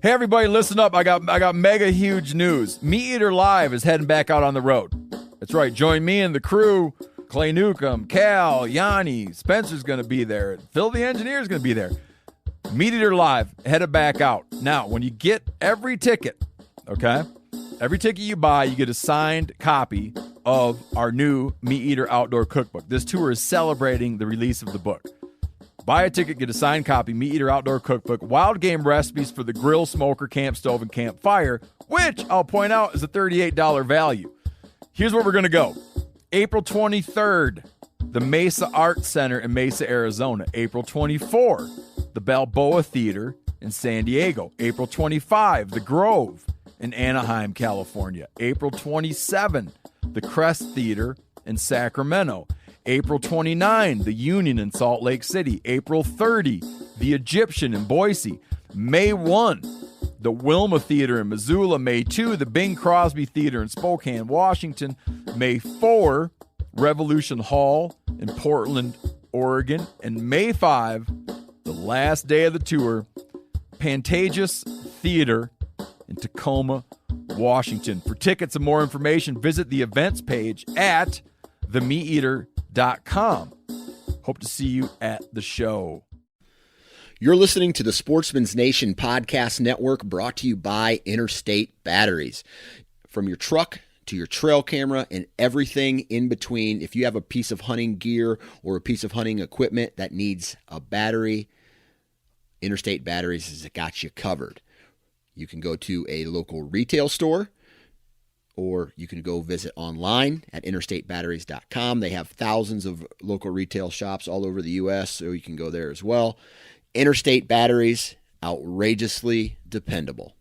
Hey everybody, listen up. I got mega huge news. Meat Eater Live is heading back out on the road. That's right. Join me and the crew. Clay Newcomb, Cal, Yanni, Spencer's going to be there. Phil the Engineer's going to be there. Meat Eater Live headed back out. Now, when you get every ticket, okay, every ticket you buy, you get a signed copy of our new Meat Eater Outdoor Cookbook. This tour is celebrating the release of the book. Buy a ticket, get a signed copy, Meat Eater Outdoor Cookbook, wild game recipes for the grill, smoker, camp stove, and campfire, which I'll point out is a $38 value. Here's where we're going to go. April 23rd, the Mesa Arts Center in Mesa, Arizona. April 24, the Balboa Theater in San Diego. April 25, the Grove in Anaheim, California. April 27, the Crest Theater in Sacramento. April 29, the Union in Salt Lake City. April 30, the Egyptian in Boise. May 1, the Wilma Theater in Missoula. May 2, the Bing Crosby Theater in Spokane, Washington. May 4, Revolution Hall in Portland, Oregon. And May 5, the last day of the tour, Pantages Theater in Tacoma, Washington. For tickets and more information, visit the events page at themeateater.com. Hope to see you at the show. You're listening to the Sportsman's Nation Podcast Network, brought to you by Interstate Batteries. From your truck to your trail camera and everything in between, if you have a piece of hunting gear or a piece of hunting equipment that needs a battery, Interstate Batteries has got you covered. You can go to a local retail store, or you can go visit online at interstatebatteries.com. They have thousands of local retail shops all over the U.S., so you can go there as well. Interstate Batteries, outrageously dependable.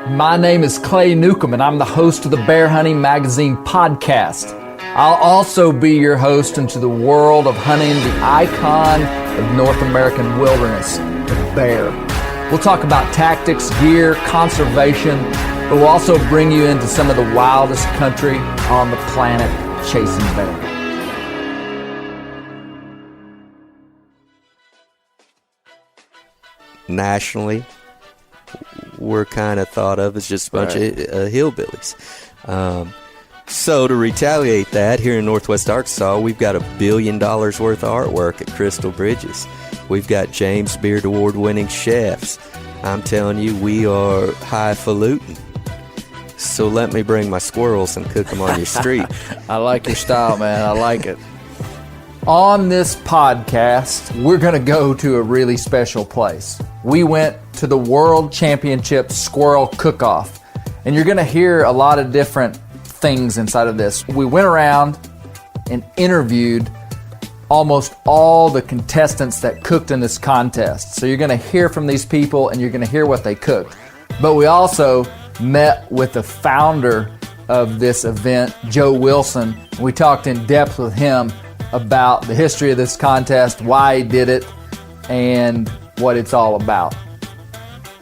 My name is Clay Newcomb, and I'm the host of the Bear Hunting Magazine podcast. I'll also be your host into the world of hunting the icon of North American wilderness, the bear. We'll talk about tactics, gear, conservation, but we'll also bring you into some of the wildest country on the planet, chasing bear. Nationally, we're kind of thought of as just a bunch of hillbillies. So to retaliate that, here in Northwest Arkansas, we've got $1 billion worth of artwork at Crystal Bridges. We've got James Beard Award-winning chefs. I'm telling you, we are highfalutin. So let me bring my squirrels and cook them on your street. I like your style, man. I like it. On this podcast, we're going to go to a really special place. We went to the World Championship Squirrel Cook-off, and you're going to hear a lot of different things inside of this. We went around and interviewed almost all the contestants that cooked in this contest. So you're going to hear from these people and you're going to hear what they cooked. But we also met with the founder of this event, Joe Wilson. We talked in depth with him about the history of this contest, why he did it, and what it's all about.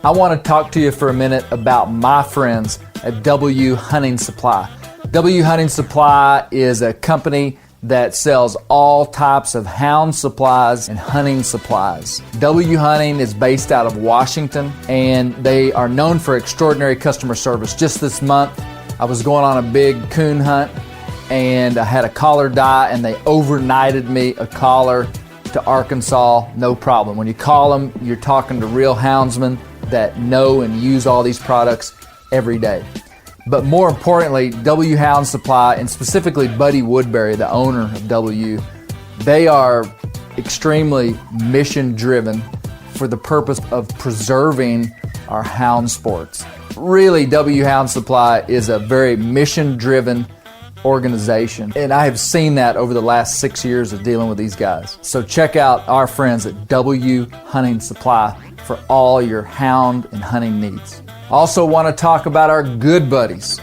I want to talk to you for a minute about my friends at W Hunting Supply. W Hunting Supply is a company that sells all types of hound supplies and hunting supplies. W Hunting is based out of Washington, and they are known for extraordinary customer service. Just this month, I was going on a big coon hunt, and I had a collar die, and they overnighted me a collar to Arkansas, no problem. When you call them, you're talking to real houndsmen that know and use all these products every day. But more importantly, W Hound Supply, and specifically Buddy Woodbury, the owner of W, they are extremely mission-driven for the purpose of preserving our hound sports. Really, W Hound Supply is a very mission-driven organization, and I have seen that over the last 6 years of dealing with these guys. So check out our friends at W Hunting Supply for all your hound and hunting needs. Also want to talk about our good buddies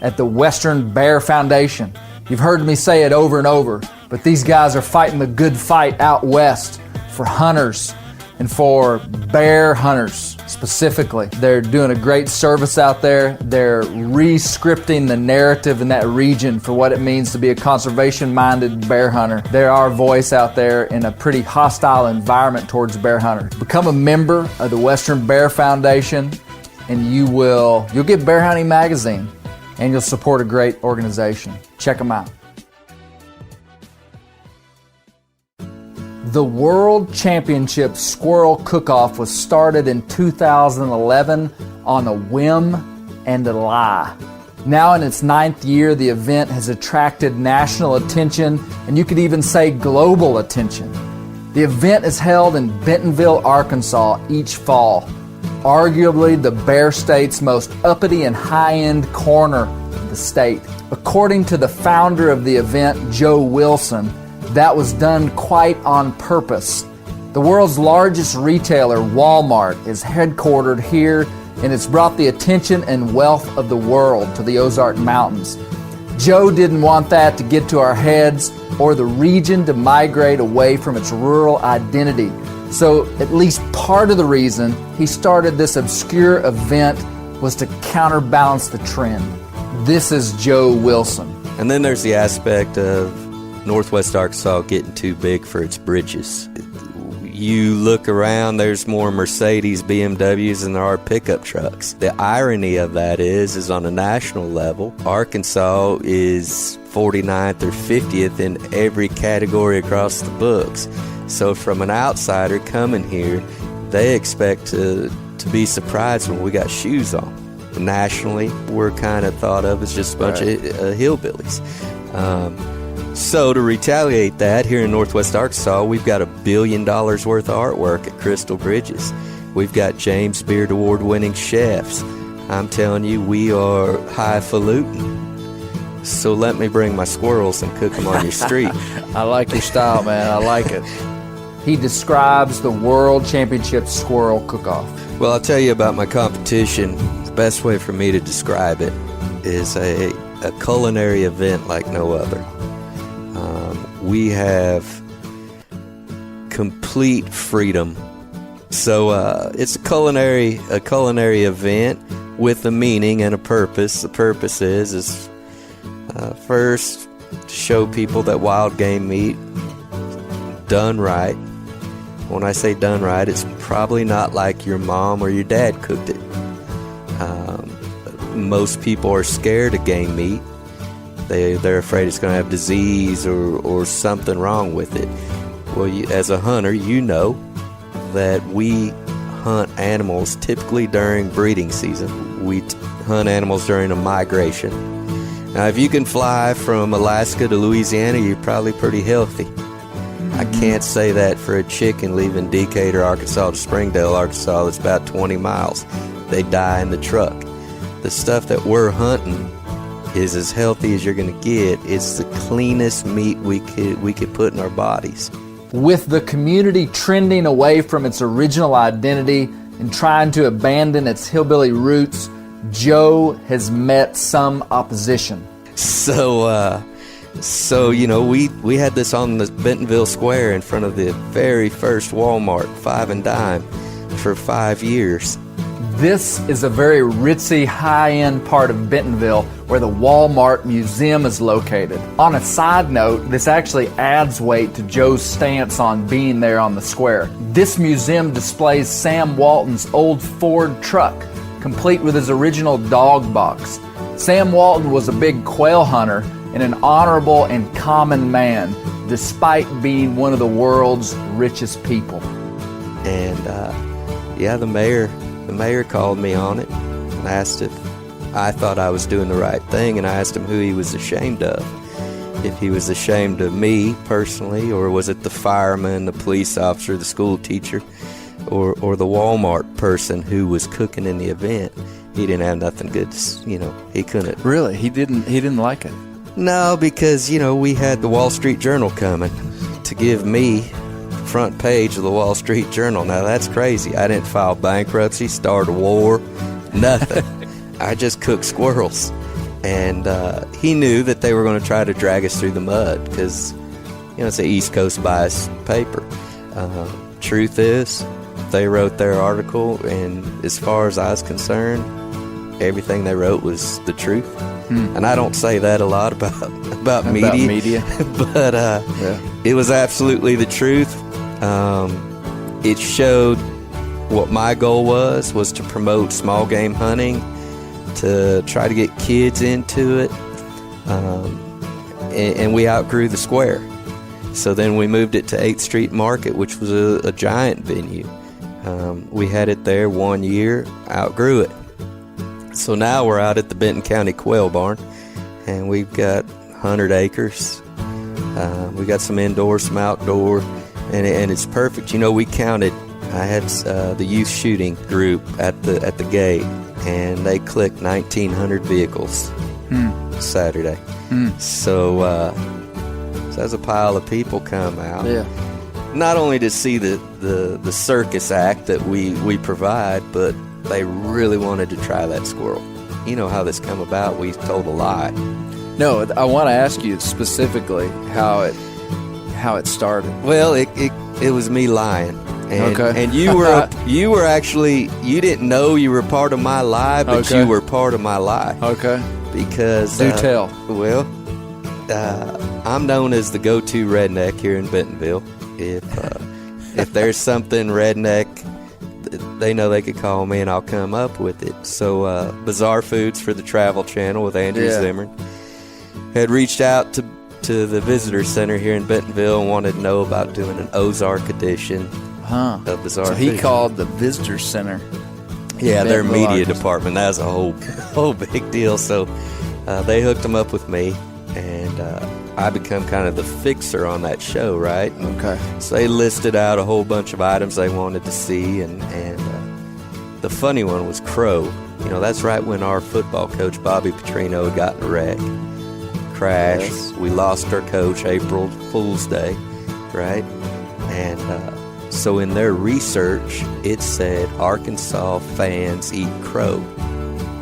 at the Western Bear Foundation. You've heard me say it over and over, but these guys are fighting the good fight out west for hunters and for bear hunters specifically. They're doing a great service out there. They're re-scripting the narrative in that region for what it means to be a conservation-minded bear hunter. They're our voice out there in a pretty hostile environment towards bear hunters. Become a member of the Western Bear Foundation, and you'll get Bear Hunting Magazine, and you'll support a great organization. Check them out. The World Championship Squirrel Cook-off was started in 2011 on a whim and a lie. Now in its 9th year, the event has attracted national attention, and you could even say global attention. The event is held in Bentonville, Arkansas each fall, arguably the Bear State's most uppity and high-end corner of the state. According to the founder of the event, Joe Wilson, that was done quite on purpose. The world's largest retailer, Walmart, is headquartered here, and it's brought the attention and wealth of the world to the Ozark Mountains. Joe didn't want that to get to our heads or the region to migrate away from its rural identity. So at least part of the reason he started this obscure event was to counterbalance the trend. This is Joe Wilson. And then there's the aspect of Northwest Arkansas getting too big for its britches. You look around, there's more Mercedes, BMWs than there are pickup trucks. The irony of that is on a national level, Arkansas is 49th or 50th in every category across the books. So from an outsider coming here, they expect to be surprised when we got shoes on. Nationally, we're kind of thought of as just a bunch of hillbillies. So to retaliate that, here in Northwest Arkansas, we've got $1 billion worth of artwork at Crystal Bridges. We've got James Beard Award-winning chefs. I'm telling you, we are highfalutin. So let me bring my squirrels and cook them on your street. I like your style, man. I like it. He describes the World Championship Squirrel Cook-off. Well, I'll tell you about my competition. The best way for me to describe it is a culinary event like no other. We have complete freedom. So it's a culinary event with a meaning and a purpose. The purpose is first to show people that wild game meat done right. When I say done right, it's probably not like your mom or your dad cooked it. Most people are scared of game meat. They're afraid it's going to have disease or something wrong with it. Well, as a hunter, you know that we hunt animals typically during breeding season. We hunt animals during a migration. Now, if you can fly from Alaska to Louisiana, you're probably pretty healthy. I can't say that for a chicken leaving Decatur, Arkansas to Springdale, Arkansas. That's about 20 miles. They die in the truck. The stuff that we're hunting is as healthy as you're going to get. It's the cleanest meat we could put in our bodies. With the community trending away from its original identity and trying to abandon its hillbilly roots, Joe has met some opposition. So you know, we had this on the Bentonville Square in front of the very first Walmart, 5 and Dime, for 5 years. This is a very ritzy, high-end part of Bentonville where the Walmart Museum is located. On a side note, this actually adds weight to Joe's stance on being there on the square. This museum displays Sam Walton's old Ford truck, complete with his original dog box. Sam Walton was a big quail hunter and an honorable and common man, despite being one of the world's richest people. And the mayor called me on it and asked if I thought I was doing the right thing, and I asked him who he was ashamed of. If he was ashamed of me personally, or was it the fireman, the police officer, the school teacher, or the Walmart person who was cooking in the event. He didn't have nothing good to, he couldn't. Really? He didn't like it? No, because, we had the Wall Street Journal coming to give me front page of the Wall Street Journal. Now, that's crazy. I didn't file bankruptcy, start a war, nothing. I just cooked squirrels. And he knew that they were going to try to drag us through the mud because, it's an East Coast biased paper. Truth is, they wrote their article, and as far as I was concerned, everything they wrote was the truth. And I don't say that a lot about media. But it was absolutely the truth. It showed what my goal was to promote small game hunting, to try to get kids into it, and we outgrew the square. So then we moved it to 8th Street Market, which was a giant venue. We had it there 1 year, outgrew it. So now we're out at the Benton County Quail Barn, and we've got 100 acres. We got some indoor, some outdoor, and it's perfect. You know, we counted. I had the youth shooting group at the gate, and they clicked 1,900 vehicles Saturday. So there's a pile of people come out. Yeah. Not only to see the circus act that we provide, but they really wanted to try that squirrel. You know how this come about. We told a lie. No, I want to ask you specifically how it started. Well, it was me lying. And, Okay. And you were actually, you didn't know you were part of my lie, but Okay. you were part of my lie. Okay. Because Do tell. Well, I'm known as the go-to redneck here in Bentonville. If there's something redneck, they know they could call me and I'll come up with it. So Bizarre Foods for the Travel Channel with Andrew Zimmern had reached out to the visitor center here in Bentonville and wanted to know about doing an Ozark edition of Bizarre So he Foods. called the visitor center. Yeah, their Bentonville, media Arkansas. department. That was a whole big deal. So they hooked them up with me, and I become kind of the fixer on that show, right? Okay. So they listed out a whole bunch of items they wanted to see, and the funny one was crow. You know, that's right when our football coach, Bobby Petrino, had gotten a wreck, crashed. Yes. We lost our coach April Fool's Day, right? And so in their research, it said Arkansas fans eat crow.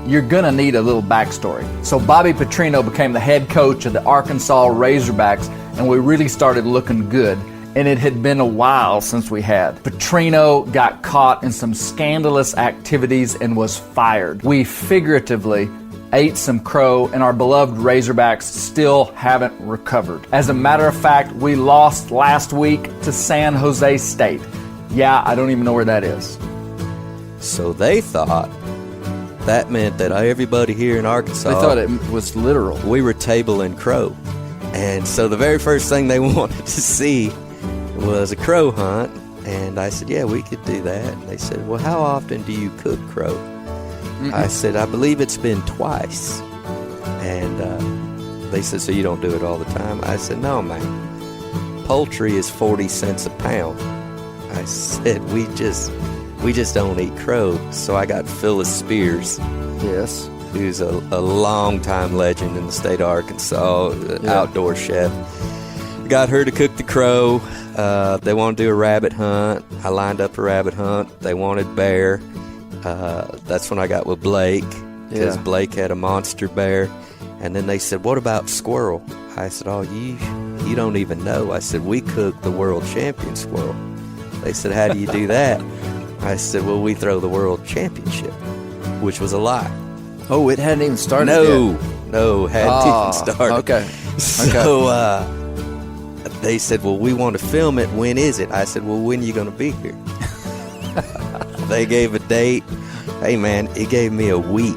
You're going to need a little backstory. So Bobby Petrino became the head coach of the Arkansas Razorbacks, and we really started looking good. And it had been a while since we had. Petrino got caught in some scandalous activities and was fired. We figuratively ate some crow, and our beloved Razorbacks still haven't recovered. As a matter of fact, we lost last week to San Jose State. Yeah, I don't even know where that is. So they thought that meant that everybody here in Arkansas, They thought it was literal. we were tabling crow. And so the very first thing they wanted to see was a crow hunt. And I said, yeah, we could do that. And they said, well, how often do you cook crow? I said, I believe it's been twice. And they said, so you don't do it all the time? I said, no, man. Poultry is 40 cents a pound. I said, we just don't eat crow. So I got Phyllis Spears, Yes. who's a long-time legend in the state of Arkansas, outdoor chef. Got her to cook the crow. They wanted to do a rabbit hunt. I lined up a rabbit hunt. They wanted bear. That's when I got with Blake, because Blake had a monster bear. And then they said, what about squirrel? I said, oh, you don't even know. I said, we cook the world champion squirrel. They said, how do you do that? I said, well, we throw the world championship, which was a lie. Oh, it hadn't even started yet. No, hadn't even started. Okay. So they said, well, we want to film it. When is it? I said, well, when are you going to be here? They gave a date. Hey, man, it gave me a week.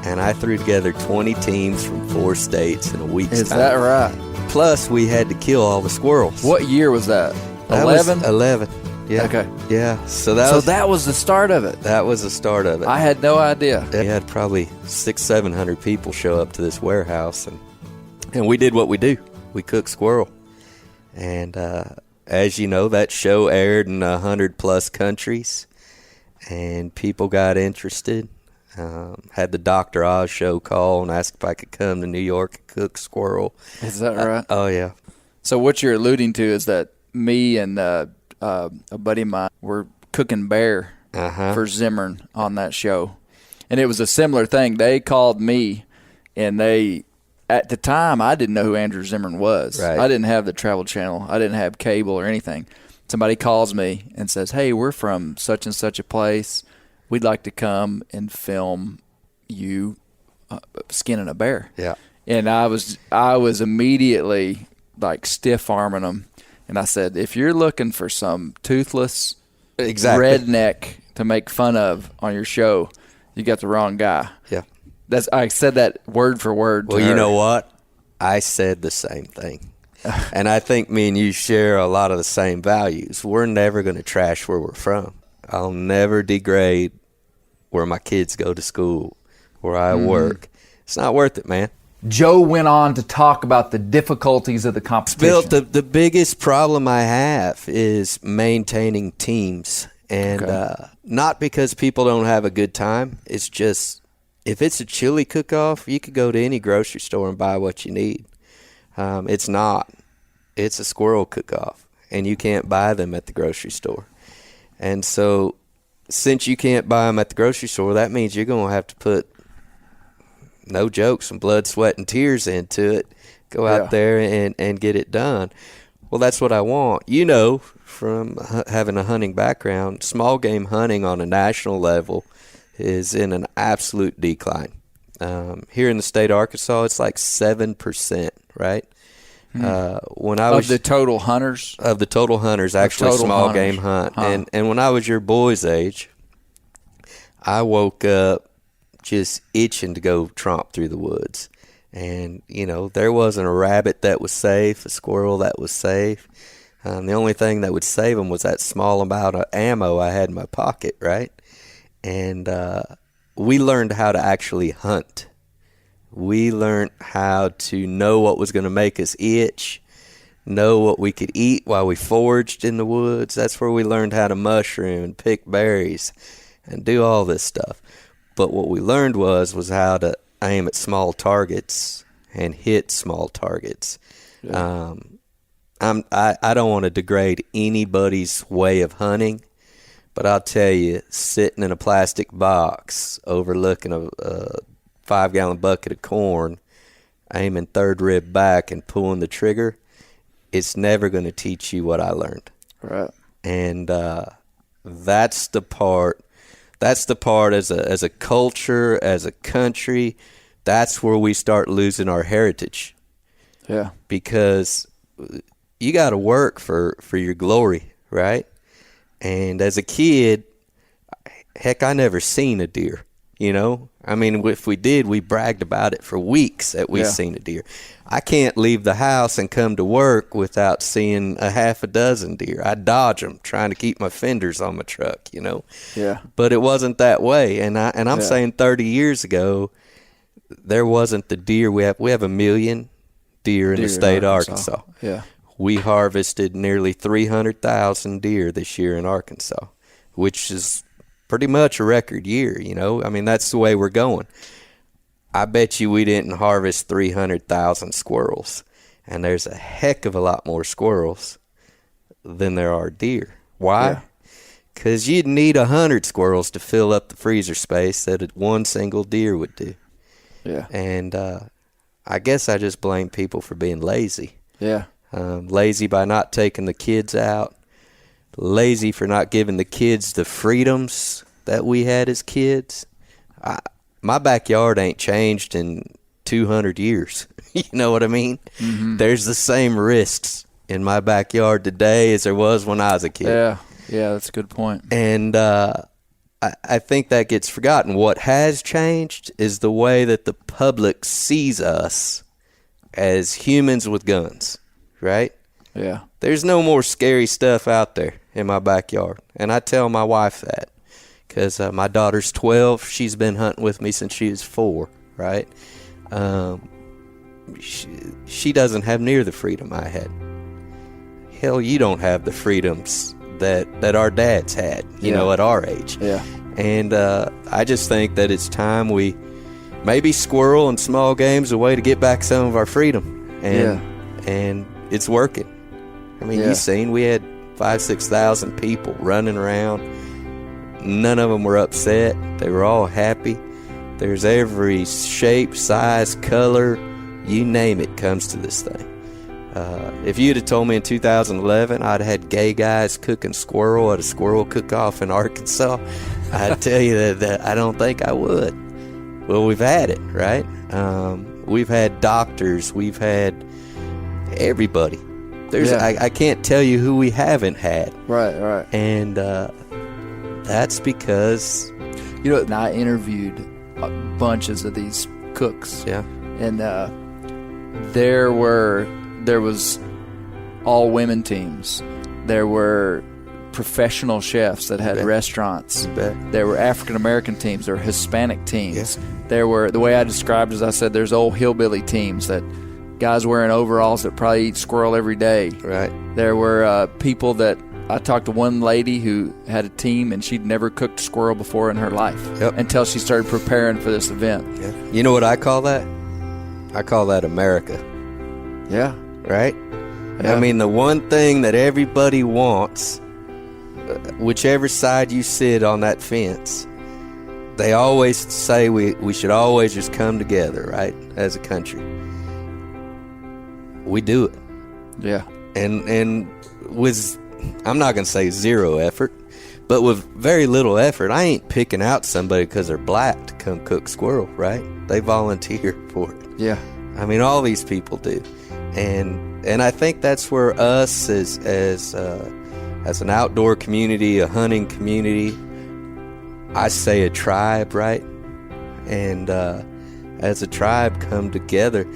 And I threw together 20 teams from 4 states in a week's Is time. that right? Plus, we had to kill all the squirrels. What year was that? That was 11? 11. Yeah. Okay. Yeah. So that was the start of it. that was the start of it. I had no idea. We had probably 600-700 people show up to this warehouse, and we did what we do. We cooked squirrel. And as you know, that show aired in 100+ countries, and people got interested. Had the Dr. Oz show call and ask if I could come to New York and cook squirrel. Is that right? Oh, yeah. So what you're alluding to is that me and a buddy of mine were cooking bear for Zimmern on that show. And it was a similar thing. They called me, and at the time, I didn't know who Andrew Zimmern was. Right. I didn't have the Travel Channel. I didn't have cable or anything. somebody calls me and says, "Hey, we're from such and such a place. We'd like to come and film you skinning a bear." Yeah. And I was immediately like stiff arming them, and I said, "If you're looking for some toothless redneck to make fun of on your show, you got the wrong guy." Yeah. I said that word for word. Well, you know what? I said the same thing. And I think me and you share a lot of the same values. We're never going to trash where we're from. I'll never degrade where my kids go to school, where I work. It's not worth it, man. Joe went on to talk about the difficulties of the competition. Bill, the biggest problem I have is maintaining teams. And not because people don't have a good time. It's just, if it's a chili cook-off, you could go to any grocery store and buy what you need. It's not. It's a squirrel cook-off, and you can't buy them at the grocery store. And so since you can't buy them at the grocery store, that means you're going to have to put, no joke, some blood, sweat, and tears into it. Go out there and get it done. Well, that's what I want. You know, from having a hunting background, small game hunting on a national level is in an absolute decline. Here in the state of Arkansas, it's like 7%, right? When I was of the total hunters, actually small game hunt. And when I was your boy's age, I woke up just itching to go tromp through the woods. And, you know, there wasn't a rabbit that was safe, a squirrel that was safe. The only thing that would save them was that small amount of ammo I had in my pocket, right? And we learned how to actually hunt. We learned how to know what was going to make us itch, know what we could eat while we foraged in the woods. That's where we learned how to mushroom and pick berries and do all this stuff. But what we learned was how to aim at small targets and hit small targets. Yeah. I don't want to degrade anybody's way of hunting, but I'll tell you, sitting in a plastic box overlooking a 5-gallon bucket of corn, aiming third rib back and pulling the trigger, it's never going to teach you what I learned. Right. And that's the part as a culture, as a country, that's where we start losing our heritage. Yeah. Because you got to work for your glory, right? And as a kid, heck, I never seen a deer, you know? I mean, if we did, we bragged about it for weeks that we seen a deer. I can't leave the house and come to work without seeing a half a dozen deer. I dodge them, trying to keep my fenders on my truck, you know? Yeah. But it wasn't that way. And I'm saying 30 years ago, there wasn't the deer. We have 1 million deer in the state of Arkansas. Yeah. We harvested nearly 300,000 deer this year in Arkansas, which is pretty much a record year, you know. I mean, that's the way we're going. I bet you we didn't harvest 300,000 squirrels, and there's a heck of a lot more squirrels than there are deer. Why? Because you'd need 100 squirrels to fill up the freezer space that one single deer would do. Yeah. And I guess I just blame people for being lazy. Yeah. Lazy by not taking the kids out. Lazy for not giving the kids the freedoms that we had as kids. My backyard ain't changed in 200 years. You know what I mean? Mm-hmm. There's the same risks in my backyard today as there was when I was a kid. Yeah, that's a good point. And I think that gets forgotten. What has changed is the way that the public sees us as humans with guns, right? Yeah. There's no more scary stuff out there in my backyard. And I tell my wife that because my daughter's 12. She's been hunting with me since she was 4, right? She doesn't have near the freedom I had. Hell, you don't have the freedoms that our dads had, you know, at our age. Yeah. And I just think that it's time we maybe squirrel and small game's a way to get back some of our freedom. And it's working. I mean, you've seen we had 5,000-6,000 people running around. None of them were upset. They were all happy. There's every shape, size, color, you name it comes to this thing. If you'd have told me in 2011 I'd had gay guys cooking squirrel at a squirrel cook-off in Arkansas, I'd tell you that I don't think I would. Well, we've had it, right? We've had doctors. We've had everybody. I can't tell you who we haven't had. Right. And that's because... I interviewed bunches of these cooks. Yeah. And there was all women teams. There were professional chefs that had restaurants. There were African American teams. There were Hispanic teams. Yeah. There were, the way I described it, as I said, there's old hillbilly teams that guys wearing overalls that probably eat squirrel every day. Right. There were people that, I talked to one lady who had a team and she'd never cooked squirrel before in her life until she started preparing for this event. Yeah. You know what I call that? I call that America. Yeah. Right? Yeah. I mean, the one thing that everybody wants, whichever side you sit on that fence, they always say we should always just come together, right, as a country. We do it. Yeah. And with, I'm not going to say zero effort, but with very little effort, I ain't picking out somebody because they're black to come cook squirrel, right? They volunteer for it. Yeah. I mean, all these people do. And I think that's where us as an outdoor community, a hunting community, I say a tribe, right? And as a tribe come together,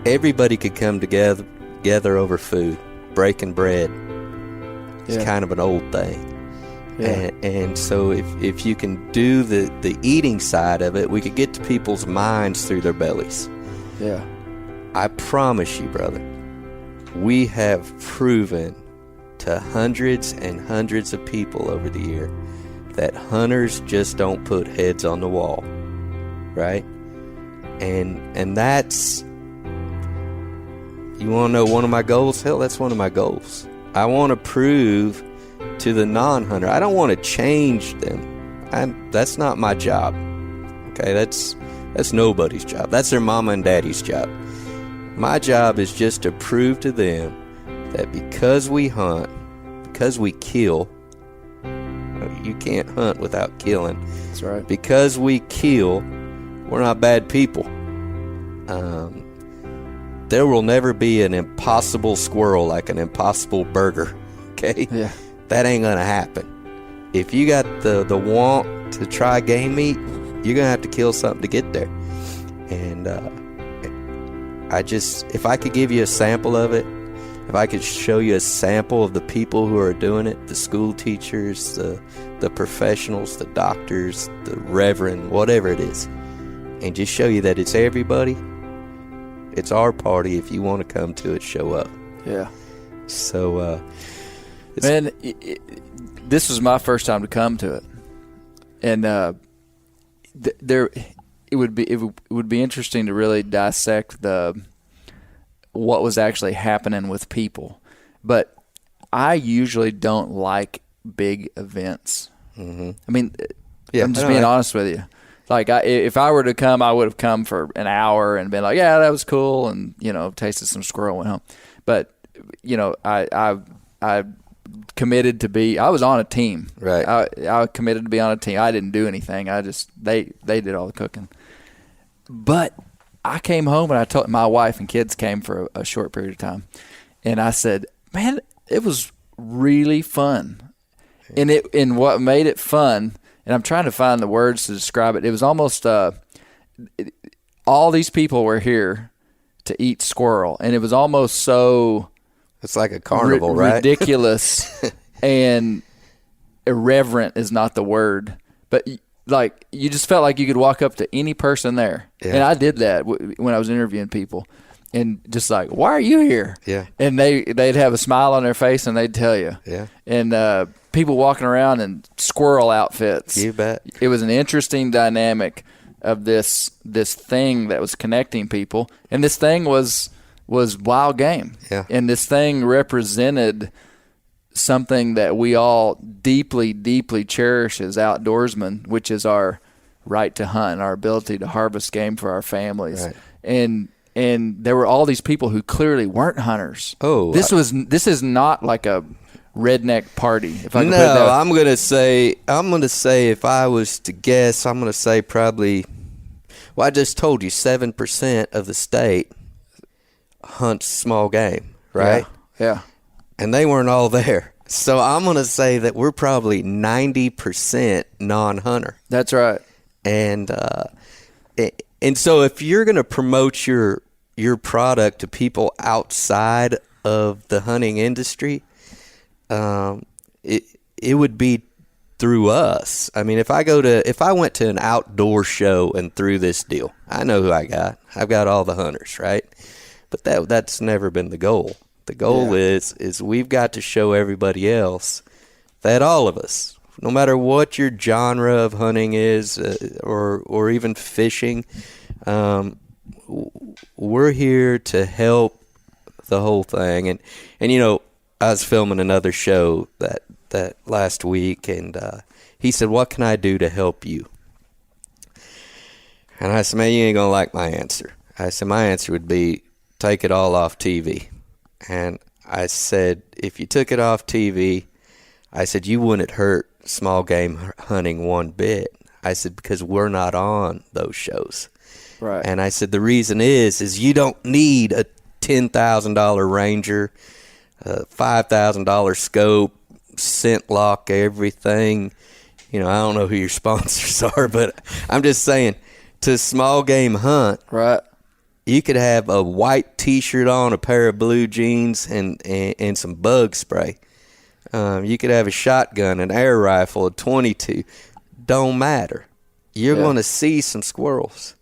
everybody could come together over food, breaking bread. It's kind of an old thing. Yeah. And so if you can do the eating side of it, we could get to people's minds through their bellies. Yeah. I promise you, brother, we have proven to hundreds and hundreds of people over the year that hunters just don't put heads on the wall, right? And that's, you want to know one of my goals? Hell, that's one of my goals. I want to prove to the non-hunter, I don't want to change them. That's not my job. Okay, that's nobody's job. That's their mama and daddy's job. My job is just to prove to them that because we hunt, because we kill, you can't hunt without killing. That's right. Because we kill, we're not bad people. There will never be an impossible squirrel like an impossible burger. Okay? Yeah. That ain't gonna happen. If you got the want to try game meat, you're gonna have to kill something to get there. And if I could give you a sample of it, if I could show you a sample of the people who are doing it, the school teachers, the professionals, the doctors, the reverend, whatever it is, and just show you that it's everybody, it's our party. If you want to come to it, show up. Yeah. So, man, this was my first time to come to it, and it would be interesting to really dissect what was actually happening with people. But I usually don't like big events. Mm-hmm. I mean, I'm just being honest with you. Like, if I were to come, I would have come for an hour and been like, yeah, that was cool, and, tasted some squirrel, went home. But, I committed to be, I was on a team. Right. I committed to be on a team. I didn't do anything. They did all the cooking. But I came home and I told my wife and kids came for a short period of time. And I said, man, it was really fun. And what made it fun, and I'm trying to find the words to describe it, it was almost all these people were here to eat squirrel. And it was almost so... It's like a carnival, right? Ridiculous and irreverent is not the word. But, like, you just felt like you could walk up to any person there. Yeah. And I did that when I was interviewing people. And just like, why are you here? Yeah. And they'd have a smile on their face and they'd tell you. Yeah. And people walking around in squirrel outfits. You bet. It was an interesting dynamic of this thing that was connecting people. And this thing was wild game. Yeah. And this thing represented something that we all deeply, deeply cherish as outdoorsmen, which is our right to hunt, our ability to harvest game for our families. Right. And and there were all these people who clearly weren't hunters. Oh, this is not like a redneck party. If I can no, put it that way. I'm gonna say if I was to guess, I'm gonna say probably. Well, I just told you 7% of the state hunts small game, right? Yeah. And they weren't all there. So I'm going to say that we're probably 90% non-hunter. That's right. And so if you're going to promote your product to people outside of the hunting industry, it would be through us. I mean, if I went to an outdoor show and threw this deal, I know who I got. I've got all the hunters, right? But that's never been the goal. The goal is we've got to show everybody else that all of us, no matter what your genre of hunting is, or even fishing, we're here to help the whole thing. And you know, I was filming another show that last week, and he said, "What can I do to help you?" And I said, "Man, you ain't gonna like my answer." I said, "My answer would be take it all off TV." And I said, if you took it off TV, I said, you wouldn't hurt small game hunting one bit. I said, because we're not on those shows. Right. And I said, the reason is you don't need a $10,000 Ranger, a $5,000 scope, scent lock, everything. You know, I don't know who your sponsors are, but I'm just saying, to small game hunt, right, you could have a white T-shirt on, a pair of blue jeans, and some bug spray. You could have a shotgun, an air rifle, a .22. Don't matter. You're going to see some squirrels.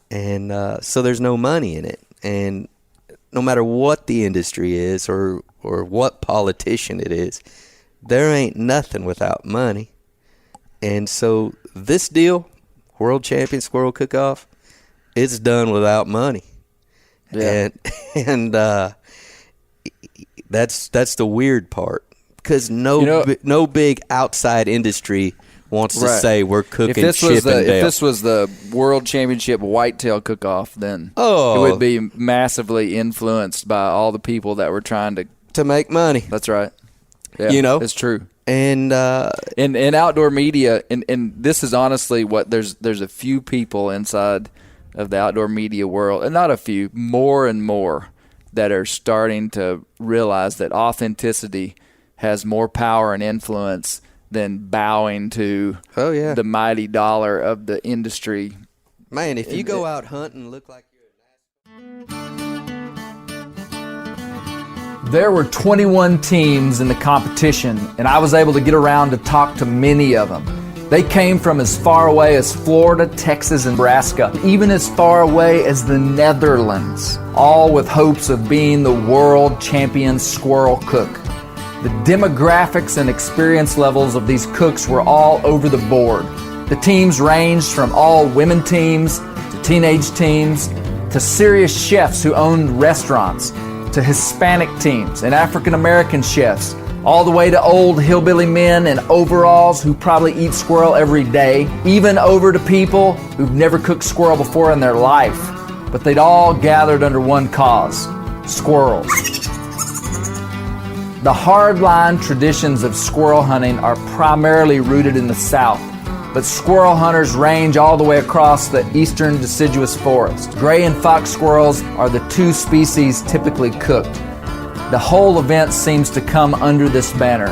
And so there's no money in it. And no matter what the industry is or what politician it is, there ain't nothing without money. And so this deal, World Champion Squirrel Cook-off, it's done without money. Yeah. And that's the weird part, because no big outside industry wants to say we're cooking If this was the World Championship Whitetail Cook-off, then it would be massively influenced by all the people that were trying to make money. That's right. Yeah, you know, it's true. And in outdoor media, and this is honestly what there's a few people inside of the outdoor media world, and not a few, more and more, that are starting to realize that authenticity has more power and influence than bowing to the mighty dollar of the industry. Man, if you go out hunting and look like There were 21 teams in the competition, and I was able to get around to talk to many of them. They came from as far away as Florida, Texas, and Nebraska, even as far away as the Netherlands, all with hopes of being the world champion squirrel cook. The demographics and experience levels of these cooks were all over the board. The teams ranged from all women teams to teenage teams to serious chefs who owned restaurants, to Hispanic teams and African American chefs, all the way to old hillbilly men in overalls who probably eat squirrel every day, even over to people who've never cooked squirrel before in their life. But they'd all gathered under one cause: squirrels. The hardline traditions of squirrel hunting are primarily rooted in the South, but squirrel hunters range all the way across the eastern deciduous forest. Gray and fox squirrels are the two species typically cooked. The whole event seems to come under this banner.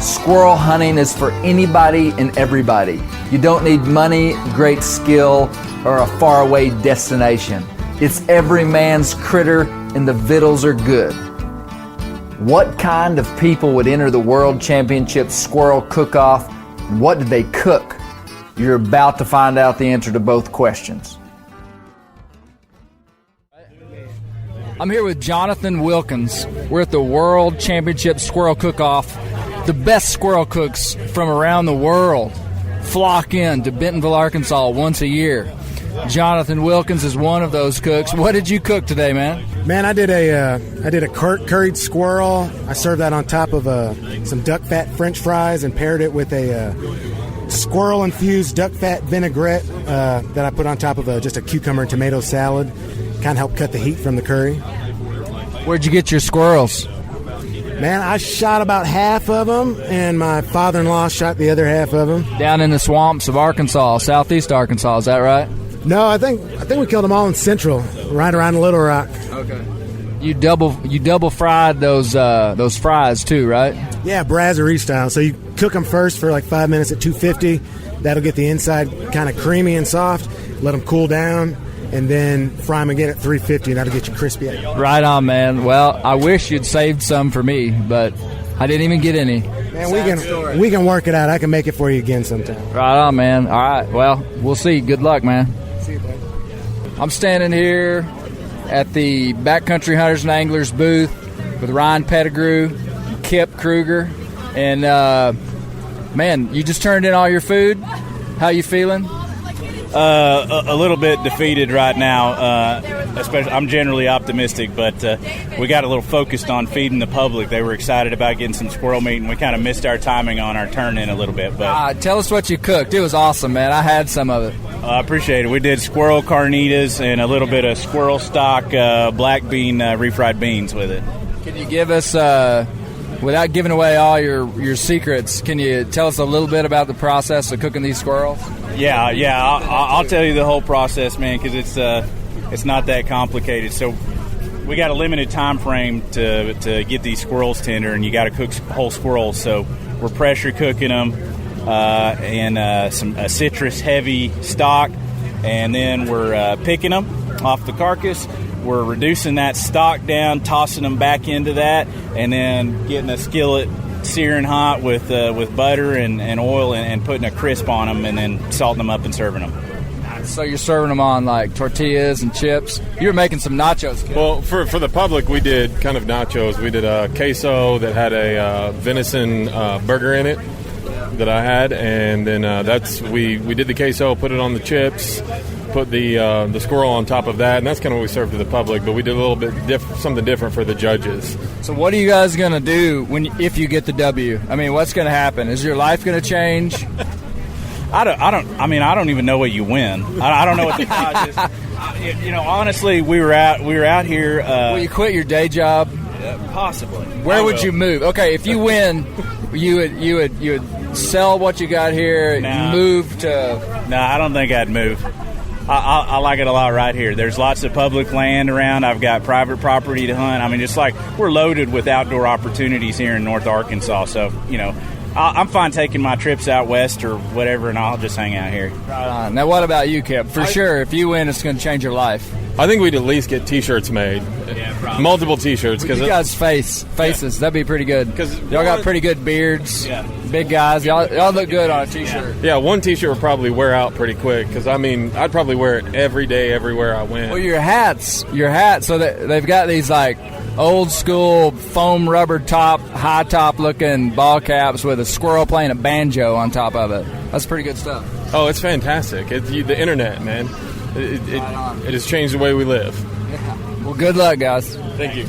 Squirrel hunting is for anybody and everybody. You don't need money, great skill, or a faraway destination. It's every man's critter, and the victuals are good. What kind of people would enter the World Championship Squirrel Cook-off, and what did they cook? You're about to find out the answer to both questions. I'm here with Jonathan Wilkins. We're at the World Championship Squirrel Cook-off. The best squirrel cooks from around the world flock in to Bentonville, Arkansas once a year. Jonathan Wilkins is one of those cooks. What did you cook today, man? Man, I did a curried squirrel. I served that on top of some duck fat French fries and paired it with a squirrel-infused duck fat vinaigrette that I put on top of just a cucumber and tomato salad. kind of help cut the heat from the curry. Where'd you get your squirrels? Man, I shot about half of them, and my father-in-law shot the other half of them. Down in the swamps of Arkansas, southeast Arkansas, is that right? No, I think we killed them all in Central, right around Little Rock. Okay. You double fried those fries too, right? Yeah, brasserie style. So you cook them first for like 5 minutes at 250. That'll get the inside kind of creamy and soft. Let them cool down, and then fry them again at 350, and that'll get you crispy. Right on, man. Well, I wish you'd saved some for me, but I didn't even get any. Man, we can work it out. I can make it for you again sometime. Right on, man. All right. Well, we'll see. Good luck, man. See you, bud. I'm standing here at the Backcountry Hunters and Anglers booth with Ryan Pettigrew, Kip Kruger, and man, you just turned in all your food. How you feeling? A little bit defeated right now. Especially, I'm generally optimistic, but we got a little focused on feeding the public. They were excited about getting some squirrel meat, and we kind of missed our timing on our turn-in a little bit. But tell us what you cooked. It was awesome, man. I had some of it. I appreciate it. We did squirrel carnitas and a little bit of squirrel stock black bean refried beans with it. Can you give us, without giving away all your secrets, can you tell us a little bit about the process of cooking these squirrels? Yeah. I'll tell you the whole process, man, because it's not that complicated. So we got a limited time frame to get these squirrels tender, and you got to cook whole squirrels. So we're pressure cooking them in some citrus heavy stock, and then we're picking them off the carcass. We're reducing that stock down, tossing them back into that, and then getting a skillet searing hot with butter and oil and putting a crisp on them, and then salting them up and serving them. So you're serving them on like tortillas and chips. You were making some nachos, kid. Well, for the public, we did kind of nachos. We did a queso that had a venison burger in it that I had, and then we did the queso, put it on the chips, put the squirrel on top of that, and that's kind of what we served to the public. But we did a little bit something different for the judges. So what are you guys gonna do if you get the W? I mean, what's gonna happen? Is your life gonna change? I don't even know what you win. I don't know what the prize is. Honestly, we were out here. Will you quit your day job? Possibly. Where would you move? Okay, if you win, you would sell what you got here. Move to. No, I don't think I'd move. I like it a lot right here. There's lots of public land around. I've got private property to hunt. I mean, just like we're loaded with outdoor opportunities here in North Arkansas. So, I'm fine taking my trips out west or whatever, and I'll just hang out here. Right on. Now, what about you, Kip? For sure, if you win, it's going to change your life. I think we'd at least get T-shirts made. Yeah, probably. Multiple T-shirts. You guys' faces. That'd be pretty good. Because y'all got pretty good beards. Yeah. Big guys. Y'all look good on a T-shirt. Yeah, one T-shirt would probably wear out pretty quick. Because, I'd probably wear it every day, everywhere I went. Well, your hats. So they've got these, like, old school foam rubber top, high top looking ball caps with a squirrel playing a banjo on top of it. That's pretty good stuff. Oh, it's fantastic. The internet, man. It has changed the way we live. Yeah. Well, good luck, guys. Thank you.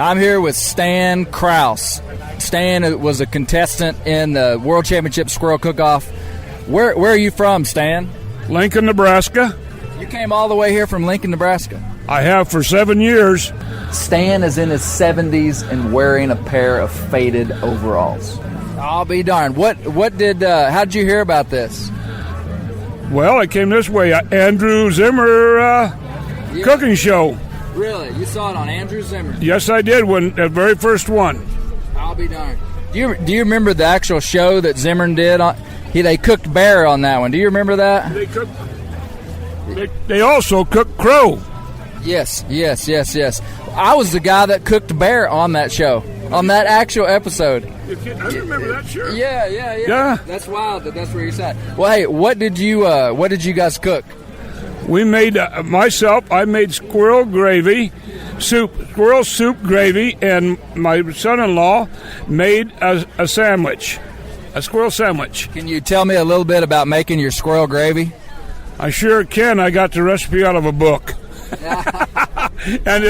I'm here with Stan Kraus. Stan was a contestant in the World Championship Squirrel Cook-off. Where are you from, Stan? Lincoln, Nebraska. You came all the way here from Lincoln, Nebraska? I have for 7 years. Stan is in his 70s and wearing a pair of faded overalls. I'll be darned. How did you hear about this? Well, it came this way. Andrew Zimmer cooking show. Really? You saw it on Andrew Zimmer? Yes, I did. The very first one. I'll be darned. Do you remember the actual show that Zimmer did? They cooked bear on that one. Do you remember that? They also cooked crow. Yes. I was the guy that cooked bear on that show, on that actual episode. I remember that, sure. Yeah. That's wild. That's where you're at. Well, hey, what did you guys cook? We made I made squirrel soup gravy, and my son-in-law made a sandwich, a squirrel sandwich. Can you tell me a little bit about making your squirrel gravy? I sure can. I got the recipe out of a book. And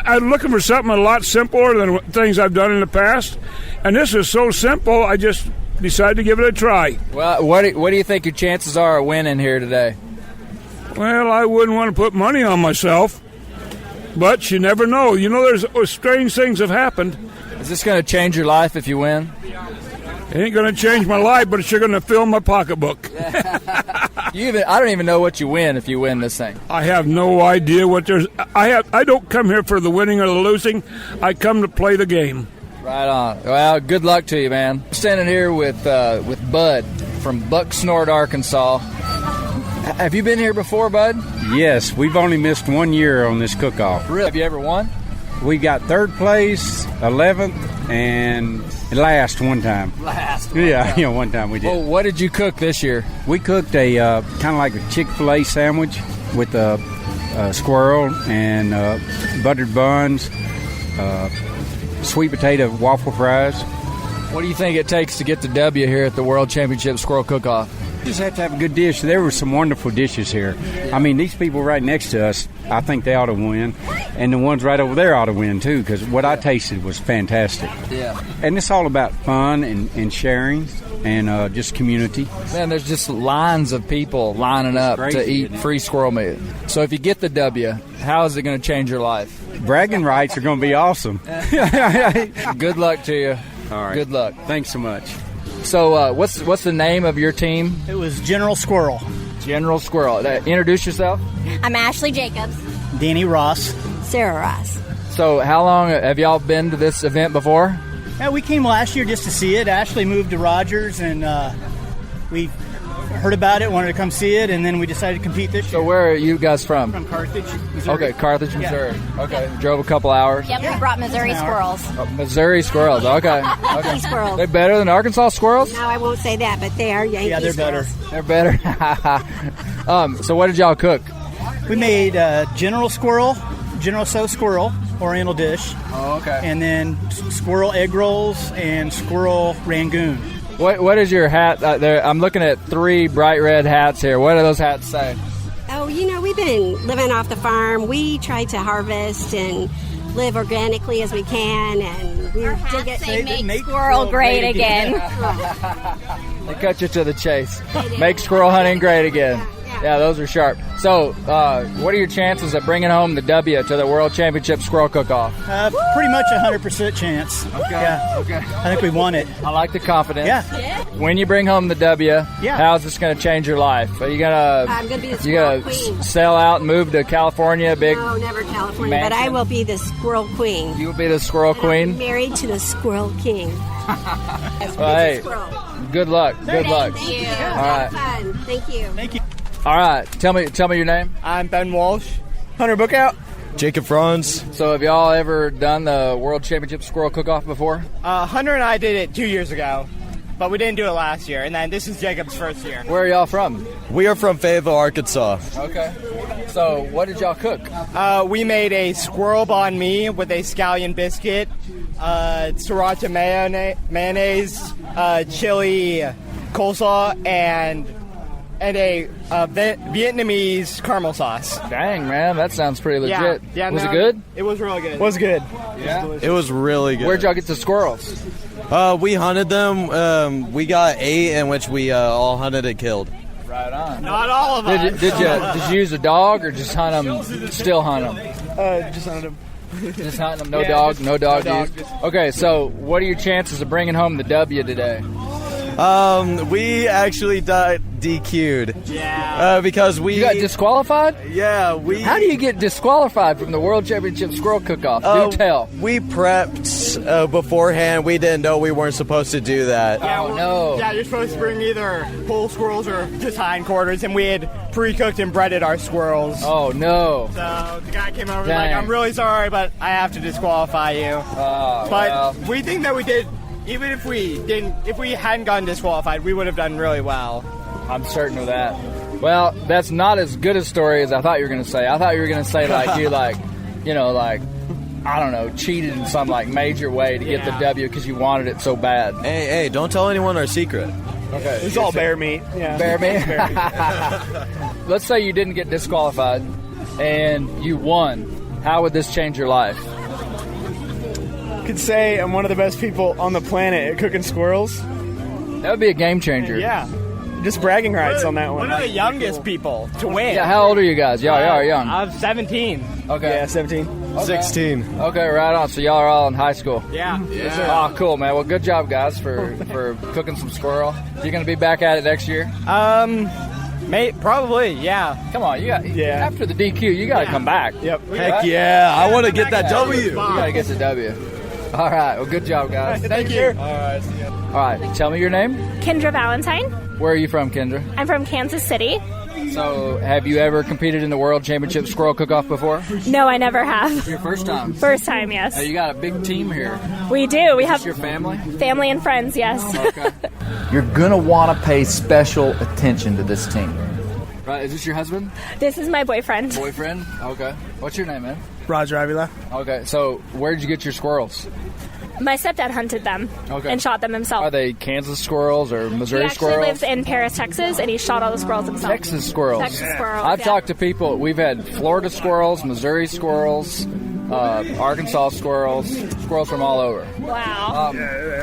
I'm looking for something a lot simpler than things I've done in the past, and this is so simple. I just decided to give it a try. Well, what do you think your chances are of winning here today? Well, I wouldn't want to put money on myself, but you never know. You know, there's strange things have happened. Is this going to change your life if you win? It ain't going to change my life, but it's sure going to fill my pocketbook. I don't even know what you win if you win this thing. I have no idea what there's. I don't come here for the winning or the losing. I come to play the game. Right on. Well, good luck to you, man. I'm standing here with Bud from Bucksnort, Arkansas. Have you been here before, Bud? Yes, we've only missed 1 year on this cook-off. Really? Have you ever won? We got 3rd place, 11th, and last one time. One time we did. Well, what did you cook this year? We cooked a kind of like a Chick-fil-A sandwich with a squirrel and buttered buns, sweet potato waffle fries. What do you think it takes to get the W here at the World Championship Squirrel Cook-off? You just have to have a good dish. There were some wonderful dishes here. I mean, these people right next to us, I think they ought to win. And the ones right over there ought to win, too, because what I tasted was fantastic. Yeah. And it's all about fun and sharing and just community. Man, there's just lines of people lining up to eat free squirrel meat. So if you get the W, how is it going to change your life? Bragging rights are going to be awesome. Good luck to you. All right. Good luck. Thanks so much. So what's the name of your team? It was General Squirrel. General Squirrel. Introduce yourself. I'm Ashley Jacobs. Danny Ross. Sarah Ross. So how long have y'all been to this event before? Yeah, we came last year just to see it. Ashley moved to Rogers, and we heard about it, wanted to come see it, and then we decided to compete this year. So where are you guys from? From Carthage, Missouri. Okay, Carthage, Missouri. Yeah. Okay, drove a couple hours. Yep, we brought Missouri squirrels. Missouri squirrels. Okay. Yankee squirrels. They better than Arkansas squirrels? No, I won't say that, but they are Yankee Yeah, they're squirrels. They're better. So what did y'all cook? We made General Squirrel, General So Squirrel, Oriental dish. Oh, okay. And then squirrel egg rolls and squirrel rangoon. What is your hat there? I'm looking at 3 bright red hats here. What do those hats say? Oh, we've been living off the farm. We try to harvest and live organically as we can, and we did get They make squirrel great again. They cut you to the chase. Make squirrel hunting great again. Yeah, those are sharp. So, what are your chances of bringing home the W to the World Championship Squirrel Cook-off? Pretty much 100% chance. Okay. Yeah. Okay. I think we won it. I like the confidence. Yeah. When you bring home the W, how's this going to change your life? Are you gonna? I'm going to be the squirrel queen. Sell out and move to California? No, never California, mansion? but I will be the squirrel queen. You will be the squirrel queen? I'm married to the squirrel king. Well, hey, good luck. Good luck. Thank you. All right. Have fun. Thank you. Thank you. All right. Tell me your name. I'm Ben Walsh. Hunter Bookout. Jacob Franz. So have y'all ever done the World Championship Squirrel Cook-off before? Hunter and I did it 2 years ago, but we didn't do it last year. And then this is Jacob's first year. Where are y'all from? We are from Fayetteville, Arkansas. Okay. So what did y'all cook? We made a squirrel banh mi with a scallion biscuit, sriracha mayonnaise, chili coleslaw, and a Vietnamese caramel sauce. Dang, man, that sounds pretty legit. Yeah, was it good? It was really good. Was good. Yeah. It was really good. Where'd y'all get the squirrels? We hunted them. We got 8, in which we all hunted and killed. Right on. Not all of us. Did you use a dog or just hunt them? Still hunt them? Just hunted them. Just hunting them. No dog. No dog. Okay, so what are your chances of bringing home the W today? We actually DQ'd. Yeah. Because You got disqualified? Yeah, we. How do you get disqualified from the World Championship Squirrel Cook-off? Do tell. We prepped beforehand. We didn't know we weren't supposed to do that. Yeah, no. Yeah, you're supposed to bring either whole squirrels or just hindquarters, and we had pre-cooked and breaded our squirrels. Oh, no. So the guy came over and was Dang. like, I'm really sorry, but I have to disqualify you. But we think that we did, even if we hadn't gotten disqualified, we would have done really well. I'm certain of that. Well, that's not as good a story as I thought you were going to say. I thought you were going to say, I don't know, cheated in some, major way to get the W because you wanted it so bad. Hey, don't tell anyone our secret. Okay. It's all bear meat. Yeah. Bear meat? Let's say you didn't get disqualified and you won. How would this change your life? I could say I'm one of the best people on the planet at cooking squirrels. That would be a game changer. Yeah. just bragging rights on that one. One of the youngest people to win. Yeah, how old are you guys? Y'all are young. I'm 17. Okay. Yeah, 17. Okay. 16. Okay, right on. So y'all are all in high school. Yeah. Oh, cool, man. Well, good job, guys, for cooking some squirrel. You going to be back at it next year? Probably, yeah. Come on, after the DQ, you got to come back. Yep. Heck yeah. I want to get that W. You got to get the W. All right. Well, good job, guys. Thank you. All right. Tell me your name. Kendra Valentine. Where are you from, Kendra? I'm from Kansas City. So, have you ever competed in the World Championship Squirrel Cook-off before? No, I never have. Your first time? First time, yes. You got a big team here. We do. We have your family? Family and friends, yes. Okay. You're going to want to pay special attention to this team. Right. Is this your husband? This is my boyfriend. Boyfriend? Okay. What's your name, man? Roger Avila. Okay. So, where did you get your squirrels? My stepdad hunted them and shot them himself. Are they Kansas squirrels or Missouri squirrels? He actually lives in Paris, Texas, and he shot all the squirrels himself. Texas squirrels. Texas squirrels. I've talked to people. We've had Florida squirrels, Missouri squirrels, Arkansas squirrels from all over. Wow.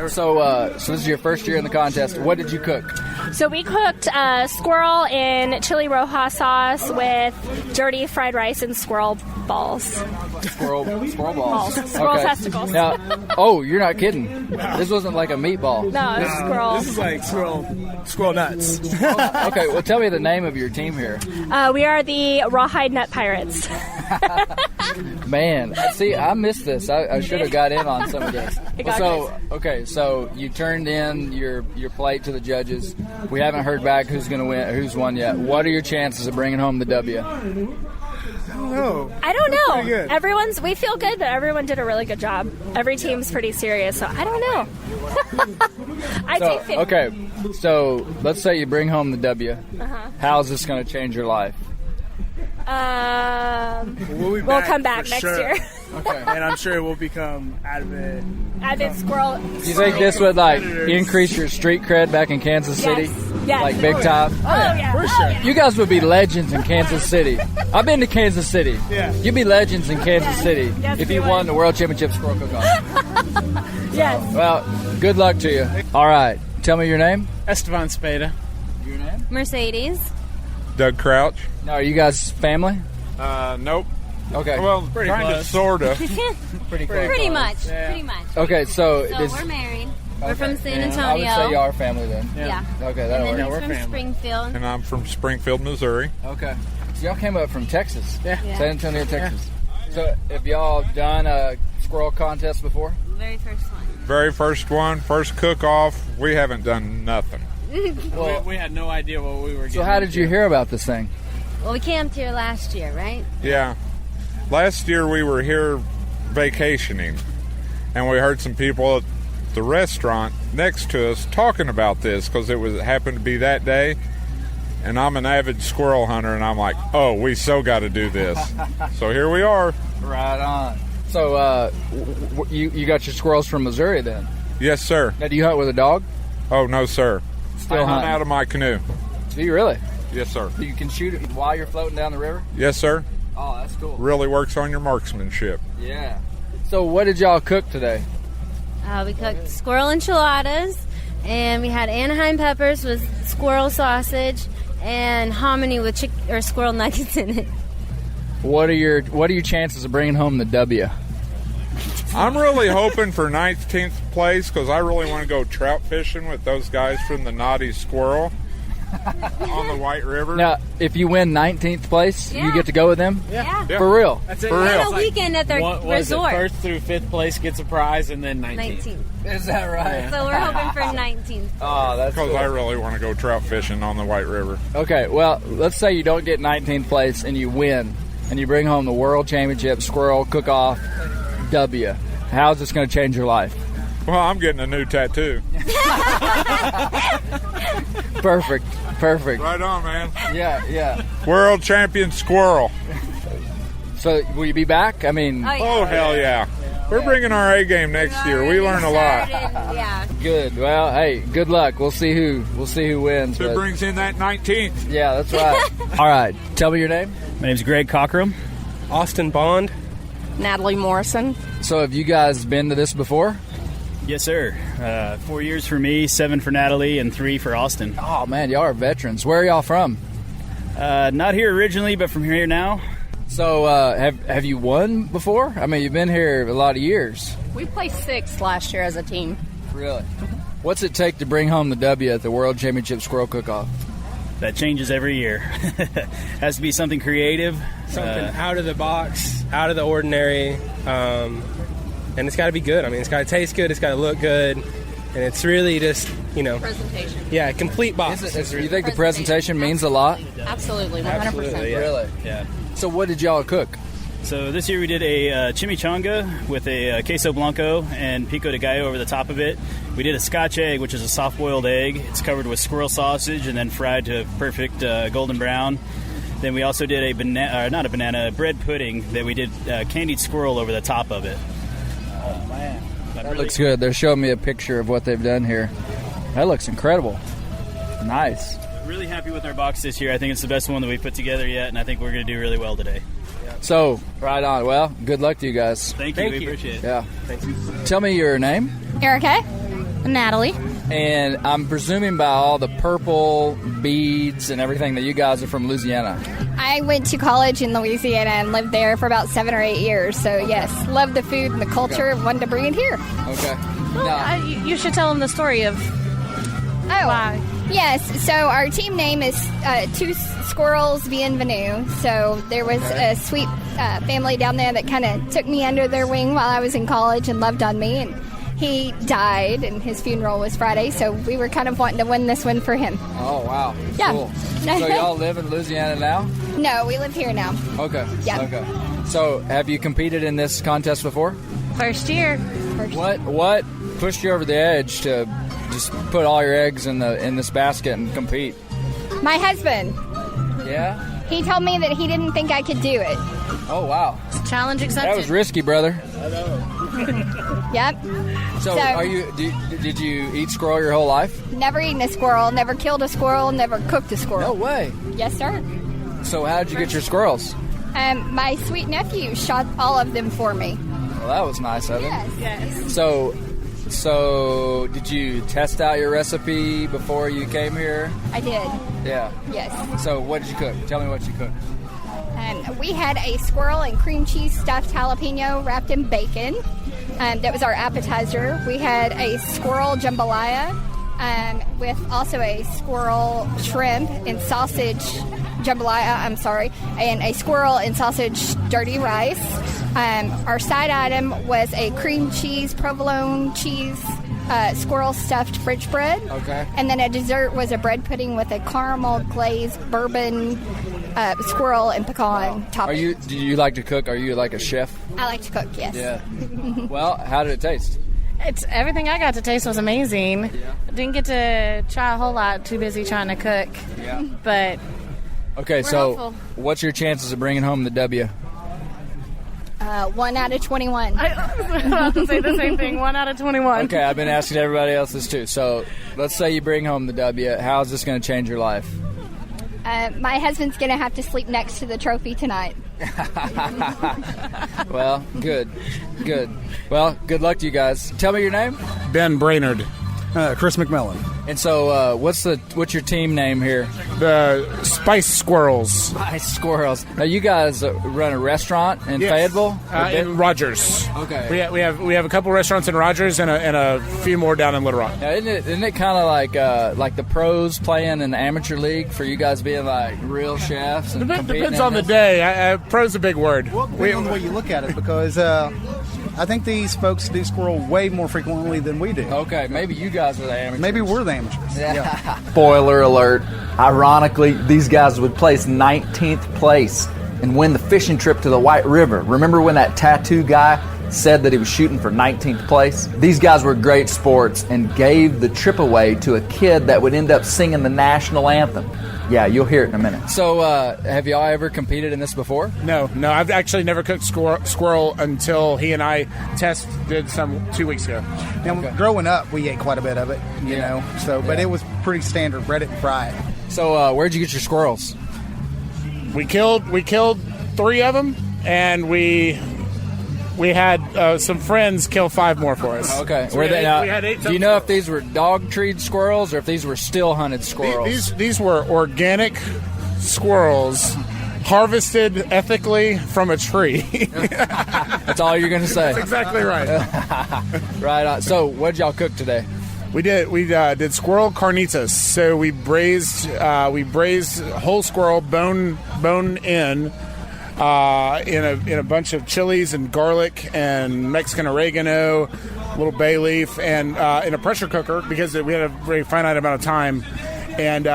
So this is your first year in the contest. What did you cook? So we cooked squirrel in chili roja sauce with dirty fried rice and squirrel balls. Squirrel balls. Squirrel testicles. Now, you're not kidding. This wasn't like a meatball. No, it's squirrel. This is like squirrel nuts. Okay, well, tell me the name of your team here. We are the Rawhide Nut Pirates. Man, see, I missed this. I should have got in on some of this. So you turned in your plate to the judges. We haven't heard back who's going to win, who's won yet. What are your chances of bringing home the W? I don't know. We feel good, but everyone did a really good job. Every team's pretty serious, so I don't know. Okay, so let's say you bring home the W. How's this going to change your life? We'll come back next year. Okay. And I'm sure we'll become avid squirrel. Do you think this would increase your street cred back in Kansas City? Yes. Like big time? Oh, yeah. For sure. You guys would be legends in Kansas City. I've been to Kansas City. Yeah. You'd be legends in Kansas City if you won the World Championship Squirrel Cook-off. Yes. Well, good luck to you. All right. Tell me your name. Esteban Spada. Your name? Mercedes. Doug Crouch. Now, are you guys family? Nope. Okay. Well, kind of, sort of. Pretty much. Yeah. Pretty much. Okay, so we're married. We're from San Antonio. I would say y'all are family then. Yeah. Okay, that'll and then work. he's from Springfield. And I'm from Springfield, Missouri. Okay. So y'all came up from Texas. Yeah. San Antonio, Texas. Yeah. So have y'all done a squirrel contest before? Very first one. Very first one, first cook-off. We haven't done nothing. Well, we had no idea what we were getting. So how did you hear about this thing? Well, we camped here last year, right? Yeah. Last year we were here vacationing, and we heard some people at the restaurant next to us talking about this because it happened to be that day. And I'm an avid squirrel hunter, and I'm like, oh, we so got to do this. So here we are. Right on. So you got your squirrels from Missouri then? Yes, sir. Now, do you hunt with a dog? Oh, no, sir. Still I hunt hunting? out of my canoe. Do you really? Yes, sir. You can shoot it while you're floating down the river? Yes, sir. Oh, that's cool. Really works on your marksmanship. Yeah. So what did y'all cook today? We cooked squirrel enchiladas, and we had Anaheim peppers with squirrel sausage and hominy with squirrel nuggets in it. What are your chances of bringing home the W? I'm really hoping for 19th place because I really want to go trout fishing with those guys from the Naughty Squirrel on the White River. Now, if you win 19th place, you get to go with them? Yeah. For real? That's it. For real. On a weekend at their resort. First through fifth place gets a prize, and then 19th. Is that right? So we're hoping for 19th. Oh, that's Because cool. I really want to go trout fishing on the White River. Okay, well, let's say you don't get 19th place and you win, and you bring home the World Championship Squirrel Cook-off W. How's this going to change your life? Well, I'm getting a new tattoo. Perfect. Right on, man. Yeah. World champion squirrel. So, will you be back? I mean, Oh, hell yeah. We're bringing our A game next year. We learn a lot. Yeah. good. Well, hey, good luck. We'll see who wins. Who but- brings in that 19th? Yeah, that's right. All right, tell me your name. My name's Greg Cockrum. Austin Bond. Natalie Morrison. So, have you guys been to this before? Yes, sir. 4 years for me, 7 for Natalie, and 3 for Austin. Oh, man, y'all are veterans. Where are y'all from? Not here originally, but from here now. So have you won before? I mean, you've been here a lot of years. We placed 6th last year as a team. Really? What's it take to bring home the W at the World Championship Squirrel Cook-off? That changes every year. Has to be something creative. Something out of the box, out of the ordinary. And it's got to be good. I mean, it's got to taste good. It's got to look good. And it's really just, Presentation. Yeah, complete box. You think the presentation means a lot? Absolutely, 100%. Absolutely, yeah. Really? Yeah. So what did y'all cook? So this year we did a chimichanga with a queso blanco and pico de gallo over the top of it. We did a Scotch egg, which is a soft-boiled egg. It's covered with squirrel sausage and then fried to perfect golden brown. Then we also did a bread pudding that we did candied squirrel over the top of it. Oh, man. That looks good. They're showing me a picture of what they've done here. That looks incredible. Nice. Really happy with our box this year. I think it's the best one that we've put together yet, and I think we're going to do really well today. So, right on. Well, good luck to you guys. Thank you. We appreciate it. Yeah. Tell me your name. Erica. Natalie. And I'm presuming by all the purple beads and everything that you guys are from Louisiana. I went to college in Louisiana and lived there for about 7 or 8 years. So, yes, love the food and the culture and wanted to bring it here. Okay. Well, you should tell them the story of why. Yes. So our team name is Two Squirrels Bienvenue. So there was a sweet family down there that kind of took me under their wing while I was in college and loved on me. And he died, and his funeral was Friday, so we were kind of wanting to win this one for him. Oh, wow. Yeah. Cool. So y'all live in Louisiana now? No, we live here now. Okay. Yeah. Okay. So have you competed in this contest before? First year. What pushed you over the edge to just put all your eggs in this basket and compete? My husband. Yeah? He told me that he didn't think I could do it. Oh, wow. Challenge accepted. That was risky, brother. I know. Yep. So did you eat squirrel your whole life? Never eaten a squirrel, never killed a squirrel, never cooked a squirrel. No way. Yes, sir. So how did you get your squirrels? My sweet nephew shot all of them for me. Well, that was nice of him. Yes. So did you test out your recipe before you came here? I did. Yeah. Yes. So what did you cook? Tell me what you cooked. We had a squirrel and cream cheese stuffed jalapeno wrapped in bacon. That was our appetizer. We had a squirrel jambalaya with also a squirrel shrimp and sausage jambalaya, and a squirrel and sausage dirty rice. Our side item was a cream cheese, provolone cheese, squirrel stuffed French bread. Okay. And then a dessert was a bread pudding with a caramel glazed bourbon squirrel and pecan topping. Do you like to cook? Are you like a chef? I like to cook, yes. Yeah. Well, how did it taste? Everything I got to taste was amazing. Yeah. Didn't get to try a whole lot. Too busy trying to cook. Yeah. But okay, so what's your chances of bringing home the W? 1 out of 21. I was about to say the same thing. 1 out of 21. Okay, I've been asking everybody else this too. So let's say you bring home the W. How is this going to change your life? My husband's going to have to sleep next to the trophy tonight. Well, good. Well, good luck to you guys. Tell me your name. Ben Brainerd. Chris McMillan. And so, what's your team name here? The Spice Squirrels. Spice Squirrels. Now, you guys run a restaurant in Fayetteville? In Rogers. Okay. We have a couple restaurants in Rogers and a few more down in Little Rock. Now, isn't it kind of like the pros playing in the amateur league for you guys being like real chefs? And Depends on the day. Pro's a big word. Well, depends on the way you look at it, because I think these folks do squirrel way more frequently than we do. Okay, maybe you guys are the amateurs. Maybe we're the amateurs. Yeah. Spoiler alert. Ironically, these guys would place 19th place and win the fishing trip to the White River. Remember when that tattoo guy said that he was shooting for 19th place? These guys were great sports and gave the trip away to a kid that would end up singing the national anthem. Yeah, you'll hear it in a minute. So, have y'all ever competed in this before? No, I've actually never cooked squirrel until he and I did some 2 weeks ago. Now, growing up, we ate quite a bit of it, you know. So, but it was pretty standard, bread it and fry it. So, where'd you get your squirrels? We killed 3 of them, and we we had some friends kill 5 more for us. Okay. So Were they now? we had 8 Do you know if these were dog-treed squirrels or if these were still hunted squirrels? These were organic squirrels harvested ethically from a tree. That's all you're going to say. That's exactly right. Right on. So, what did y'all cook today? We did squirrel carnitas. So we braised whole squirrel bone in a bunch of chilies and garlic and Mexican oregano, a little bay leaf, and in a pressure cooker because we had a very finite amount of time. And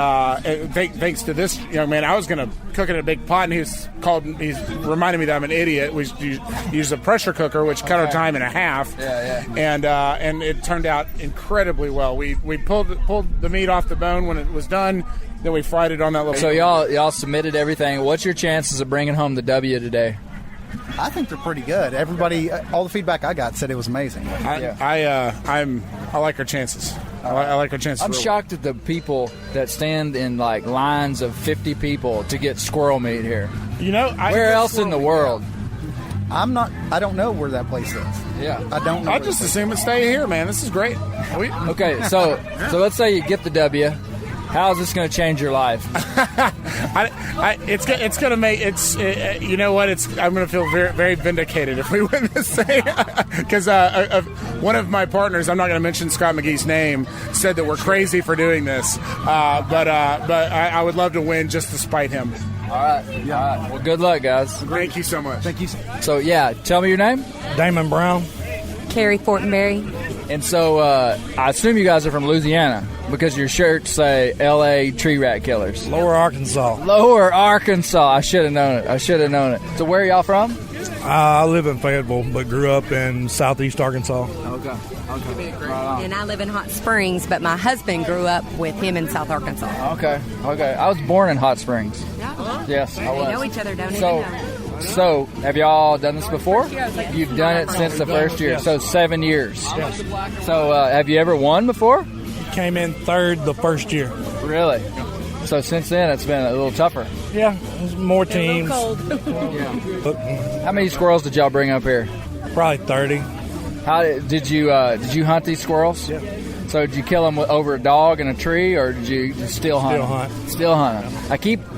thanks to this young man, I was going to cook it in a big pot, and he's reminded me that I'm an idiot. We used a pressure cooker, which cut our time in half. Yeah. And it turned out incredibly well. We pulled the meat off the bone when it was done. Then we fried it on that little. So y'all submitted everything. What's your chances of bringing home the W today? I think they're pretty good. Everybody, all the feedback I got said it was amazing. I like our chances. I like our chances. I'm shocked at the people that stand in like lines of 50 people to get squirrel meat here. Where else in the world? I don't know where that place is. Yeah. I don't know. I just assume it's stay here, man. This is great. Okay, so let's say you get the W. How is this going to change your life? It's going to make you know what? I'm going to feel very, very vindicated if we win this thing because one of my partners, I'm not going to mention Scott McGee's name, said that we're crazy for doing this, but I would love to win just to spite him. All right. Well, good luck, guys. Thank you so much. Thank you. So tell me your name. Damon Brown. Carrie Fortenberry. And so I assume you guys are from Louisiana because your shirts say L.A. tree rat killers. Lower Arkansas. Lower Arkansas. I should have known it. So where are y'all from? I live in Fayetteville, but grew up in southeast Arkansas. Okay. And I live in Hot Springs, but my husband grew up with him in South Arkansas. Okay. I was born in Hot Springs. Yeah. Yes, I was. We know each other, don't even know. So, have y'all done this before? You've done it since the first year, so 7 years. Yes. So, have you ever won before? Came in third the first year. Really? So, since then, it's been a little tougher. Yeah, there's more teams. How many squirrels did y'all bring up here? Probably 30. How did you hunt these squirrels? Yeah. So did you kill them over a dog in a tree, or did you still hunt? Still hunt. them?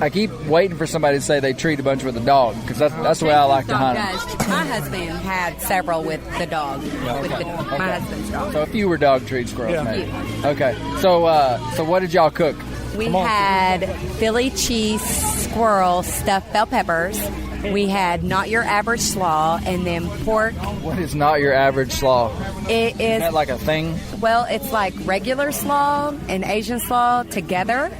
I keep waiting for somebody to say they treat a bunch with a dog because that's the way I like to hunt them. My husband had several with the dog. My husband's dog. So a few were dog treat squirrels, maybe. Yeah. Okay. So what did y'all cook? We had Philly cheese squirrel stuffed bell peppers. We had not your average slaw, and then pork. What is not your average slaw? It is. Isn't that like a thing? Well, it's like regular slaw and Asian slaw together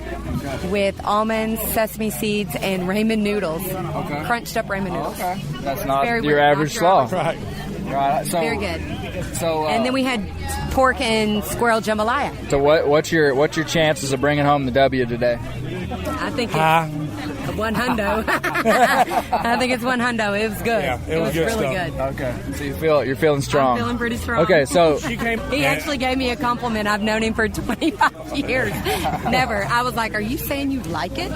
with almonds, sesame seeds, and ramen noodles. Okay. Crunched up ramen noodles. Okay. That's not Very your weird. average slaw. Right. So, very good. So and then we had pork and squirrel jambalaya. So what's your chances of bringing home the W today? I think it's one hundo. I think it's one hundo. It was good. Yeah, it was good really stuff. good. Okay. So you're feeling strong. I'm feeling pretty strong. Okay, so he actually gave me a compliment. I've known him for 25 years. Never. I was like, "Are you saying you like it?"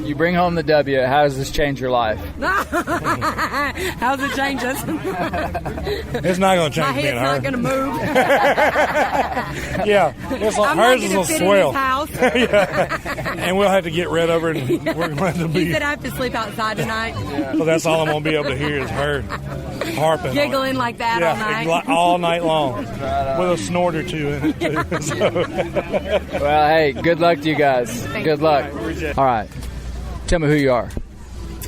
You bring home the W. How does this change your life? How does it change us? It's not going to change My me and head's her. not going to move. Yeah, it's like I'm hers not is gonna a fit swell. in his house. Yeah. And we'll have to get rid of her, and we're going to He be. said I have to sleep outside tonight. So that's all I'm going to be able to hear is her harping, Giggling like that all night. all night long, with a snort or two in it too. Well, hey, good luck to you guys. Good luck. All right. Tell me who you are.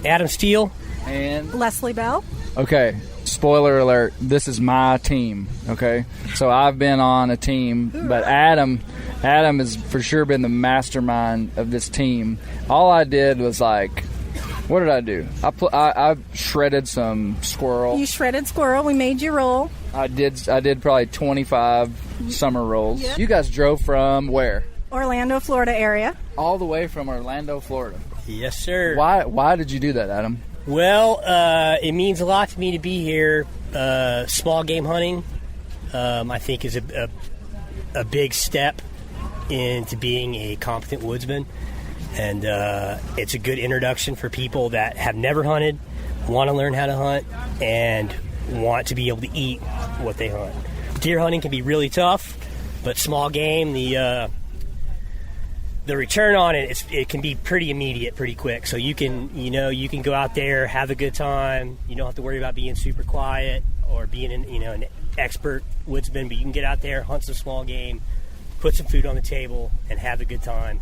Adam Steele. And Leslie Bell. okay, spoiler alert, this is my team, okay? So I've been on a team, but Adam has for sure been the mastermind of this team. All I did was what did I do? I shredded some squirrel. You shredded squirrel. We made you roll. I did probably 25 summer rolls. Yep. You guys drove from where? Orlando, Florida area. All the way from Orlando, Florida. Yes, sir. Why did you do that, Adam? Well, it means a lot to me to be here. Small game hunting, I think, is a big step into being a competent woodsman. And it's a good introduction for people that have never hunted want to learn how to hunt and want to be able to eat what they hunt. Deer hunting can be really tough, but small game, the return on it can be pretty immediate, pretty quick. So you can go out there, have a good time. You don't have to worry about being super quiet or being an expert woodsman, but you can get out there, hunt some small game, put some food on the table, and have a good time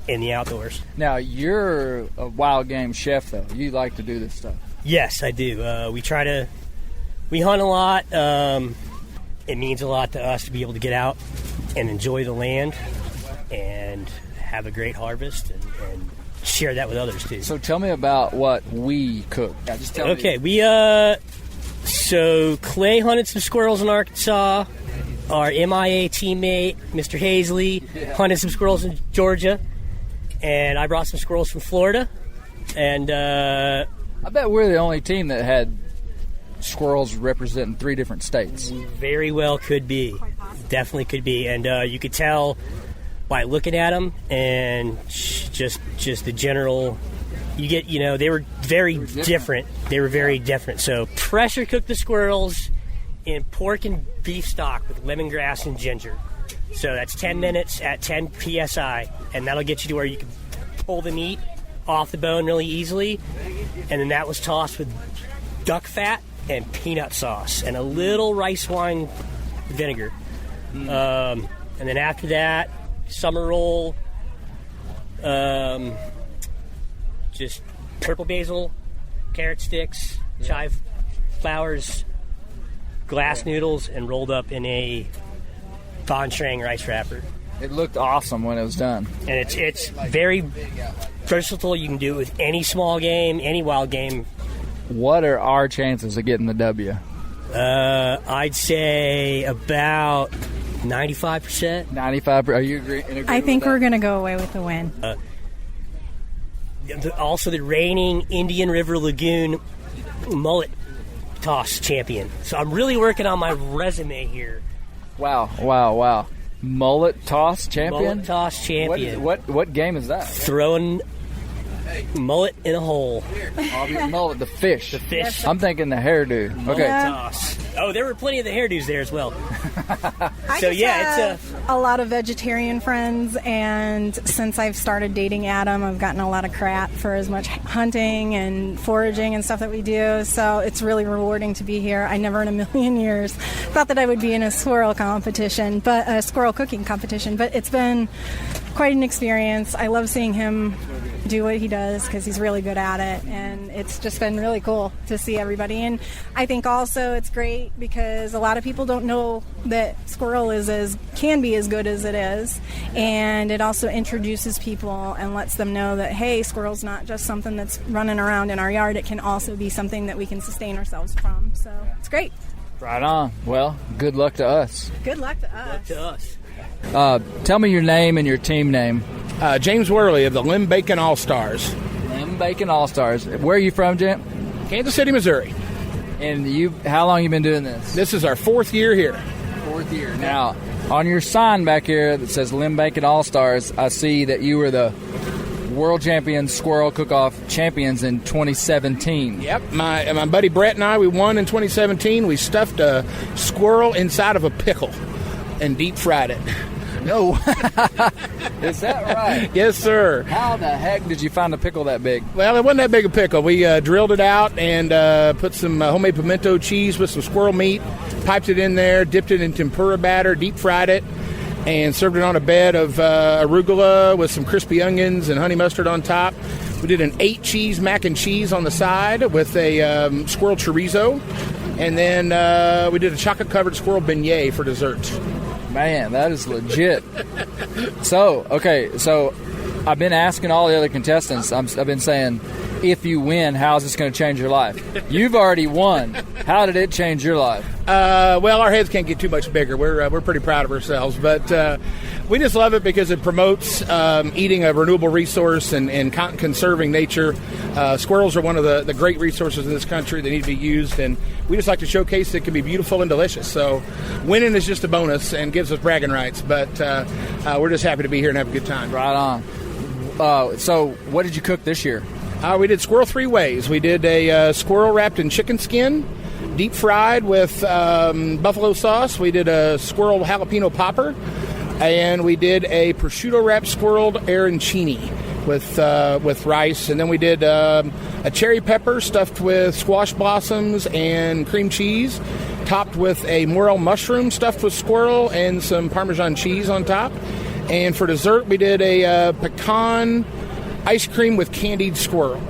in the outdoors. Now, you're a wild game chef, though. You like to do this stuff. Yes, I do. We hunt a lot. It means a lot to us to be able to get out and enjoy the land and have a great harvest and share that with others, too. So tell me about what we cook. Yeah, just tell me. Okay, so Clay hunted some squirrels in Arkansas. Our MIA teammate, Mr. Hazley, hunted some squirrels in Georgia. And I brought some squirrels from Florida. And I bet we're the only team that had squirrels representing 3 different states. Very well could be. Definitely could be. And you could tell by looking at them and just the general... You get, they were very different. They were very different. So pressure cook the squirrels in pork and beef stock with lemongrass and ginger. So that's 10 minutes at 10 psi, and that'll get you to where you can pull the meat off the bone really easily. And then that was tossed with duck fat and peanut sauce and a little rice wine vinegar. And then after that, summer roll, just purple basil, carrot sticks, chive flowers, glass noodles, and rolled up in a Von Strang rice wrapper. It looked awesome when it was done. And it's very versatile. You can do it with any small game, any wild game. What are our chances of getting the W? I'd say about 95%. 95%. Are you in agreement? I think we're going to go away with the win. Also the reigning Indian River Lagoon mullet toss champion. So I'm really working on my resume here. Wow. Mullet toss champion? Mullet toss champion. What game is that? Throwing mullet in a hole. Mullet, the fish. The fish. I'm thinking the hairdo. Mullet toss. Oh, there were plenty of the hairdos there as well. It's a lot of vegetarian friends, and since I've started dating Adam, I've gotten a lot of crap for as much hunting and foraging and stuff that we do. So it's really rewarding to be here. I never in a million years thought that I would be in a squirrel competition, but a squirrel cooking competition. But it's been quite an experience. I love seeing him do what he does because he's really good at it, and it's just been really cool to see everybody. And I think also it's great because a lot of people don't know that squirrel can be as good as it is, and it also introduces people and lets them know that, hey, squirrel's not just something that's running around in our yard. It can also be something that we can sustain ourselves from. So it's great. Right on. Well, good luck to us. Good luck to us. Good luck to us. Tell me your name and your team name. James Worley of the Limb Bacon All-Stars. Limb Bacon All-Stars. Where are you from, Jim? Kansas City, Missouri. And how long you been doing this? This is our 4th year here. 4th year. Now, on your sign back here that says Limb Bacon All-Stars, I see that you were the World Champion Squirrel Cook-off champions in 2017. Yep. My buddy Brett and I, we won in 2017. We stuffed a squirrel inside of a pickle and deep fried it. No. Is that right? Yes, sir. How the heck did you find a pickle that big? Well, it wasn't that big a pickle. We drilled it out and put some homemade pimento cheese with some squirrel meat, piped it in there, dipped it in tempura batter, deep fried it, and served it on a bed of arugula with some crispy onions and honey mustard on top. We did an 8-cheese mac and cheese on the side with a squirrel chorizo. And then we did a chocolate-covered squirrel beignet for dessert. Man, that is legit. So I've been asking all the other contestants, I've been saying, if you win, how's this going to change your life? You've already won. How did it change your life? Well, our heads can't get too much bigger. We're pretty proud of ourselves, but we just love it because it promotes eating a renewable resource and conserving nature. Squirrels are one of the great resources in this country that need to be used, and we just like to showcase that it can be beautiful and delicious. So winning is just a bonus and gives us bragging rights, but we're just happy to be here and have a good time. Right on. So what did you cook this year? We did squirrel 3 ways. We did a squirrel wrapped in chicken skin, deep fried with buffalo sauce. We did a squirrel jalapeno popper, and we did a prosciutto wrapped squirrel arancini with rice. And then we did a cherry pepper stuffed with squash blossoms and cream cheese, topped with a morel mushroom stuffed with squirrel and some Parmesan cheese on top. And for dessert, we did a pecan ice cream with candied squirrel.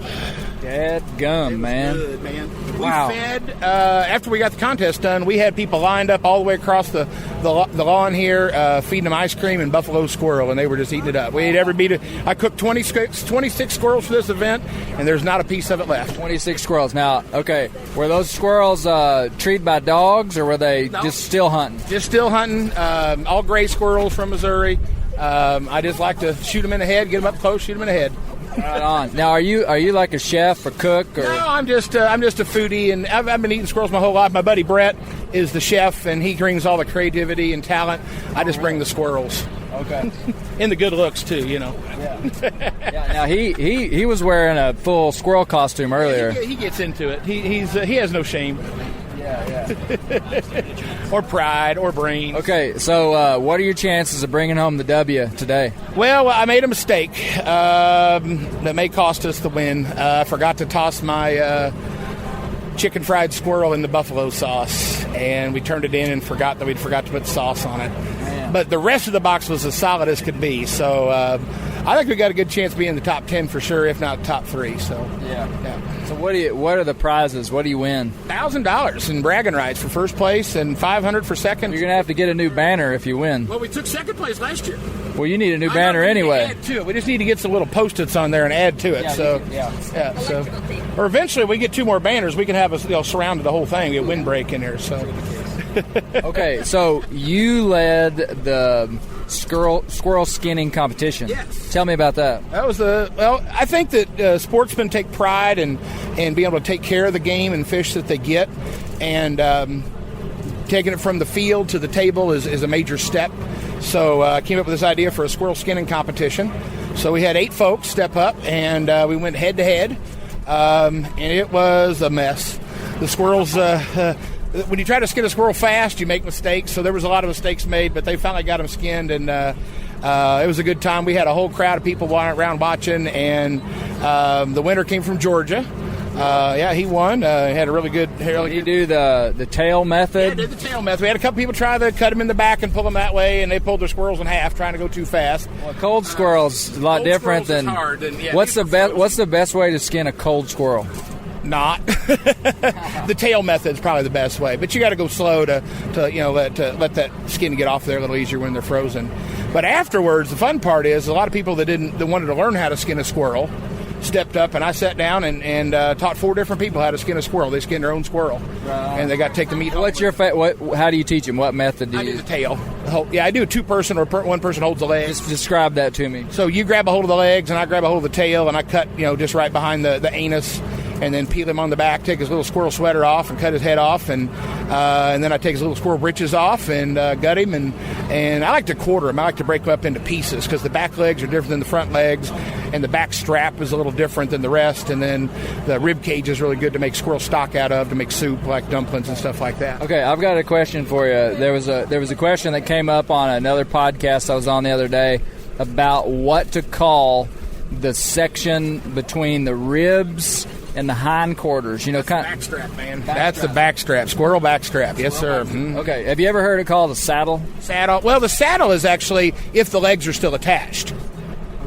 Dadgum, man. Good, man. Wow. We fed, after we got the contest done, we had people lined up all the way across the lawn here, feeding them ice cream and buffalo squirrel, and they were just eating it up. We ate every beat of. I cooked 26 squirrels for this event, and there's not a piece of it left. 26 squirrels. Now, okay, were those squirrels treated by dogs, or were they just still hunting? Just still hunting, all gray squirrels from Missouri. I just like to shoot them in the head, get them up close, shoot them in the head. Right on. Now, are you like a chef or cook? Or? No, I'm just a foodie, and I've been eating squirrels my whole life. My buddy Brett is the chef, and he brings all the creativity and talent. I just bring the squirrels. Okay. And the good looks too, you know. Yeah. Now he was wearing a full squirrel costume earlier. He gets into it. He has no shame. Yeah. Or pride or brains. Okay, so what are your chances of bringing home the W today? Well, I made a mistake that may cost us the win. I forgot to toss my chicken fried squirrel in the buffalo sauce, and we turned it in and forgot to put sauce on it. Man. But the rest of the box was as solid as could be, so I think we got a good chance of being in the top 10 for sure, if not top 3. So yeah. So what are the prizes? What do you win? $1,000 in bragging rights for first place and $500 for second. You're gonna have to get a new banner if you win. Well, we took second place last year. Well, you need a new banner anyway. Add to it. We just need to get some little Post-its on there and add to it. So, or eventually we get 2 more banners. We can have surrounded the whole thing. Get windbreak in here. So. Okay, so you led the squirrel skinning competition. Yes. Tell me about that. That was I think that sportsmen take pride in being able to take care of the game and fish that they get, and taking it from the field to the table is a major step. So I came up with this idea for a squirrel skinning competition. So we had 8 folks step up, and we went head to head, and it was a mess. The squirrels. When you try to skin a squirrel fast, you make mistakes. So there was a lot of mistakes made, but they finally got them skinned, and it was a good time. We had a whole crowd of people around watching, and the winner came from Georgia. He won. He had a really good. Did you do the tail method? Yeah, I did the tail method. We had a couple people try to cut them in the back and pull them that way, and they pulled their squirrels in half trying to go too fast. Well, cold squirrels a lot different than. Hard, and, what's the best way to skin a cold squirrel? Not. The tail method's probably the best way, but you got to go slow to let that skin get off there a little easier when they're frozen. But afterwards, the fun part is a lot of people that wanted to learn how to skin a squirrel stepped up, and I sat down and taught 4 different people how to skin a squirrel. They skinned their own squirrel, and they got to take the meat. What's your how do you teach them? What method do you? I do the tail. I do a 2-person or one person holds the legs. Just describe that to me. So you grab a hold of the legs, and I grab a hold of the tail, and I cut just right behind the anus. And then peel him on the back, take his little squirrel sweater off, and cut his head off, and then I take his little squirrel breeches off and gut him, and I like to quarter him. I like to break him up into pieces because the back legs are different than the front legs, and the back strap is a little different than the rest, and then the rib cage is really good to make squirrel stock out of, to make soup like dumplings and stuff like that. Okay, I've got a question for you. There was a question that came up on another podcast I was on the other day about what to call the section between the ribs and the hindquarters, kind of backstrap, man. That's the backstrap, squirrel backstrap. Yes, sir. Mm-hmm. Okay. Have you ever heard it called a saddle? Saddle. Well, the saddle is actually if the legs are still attached.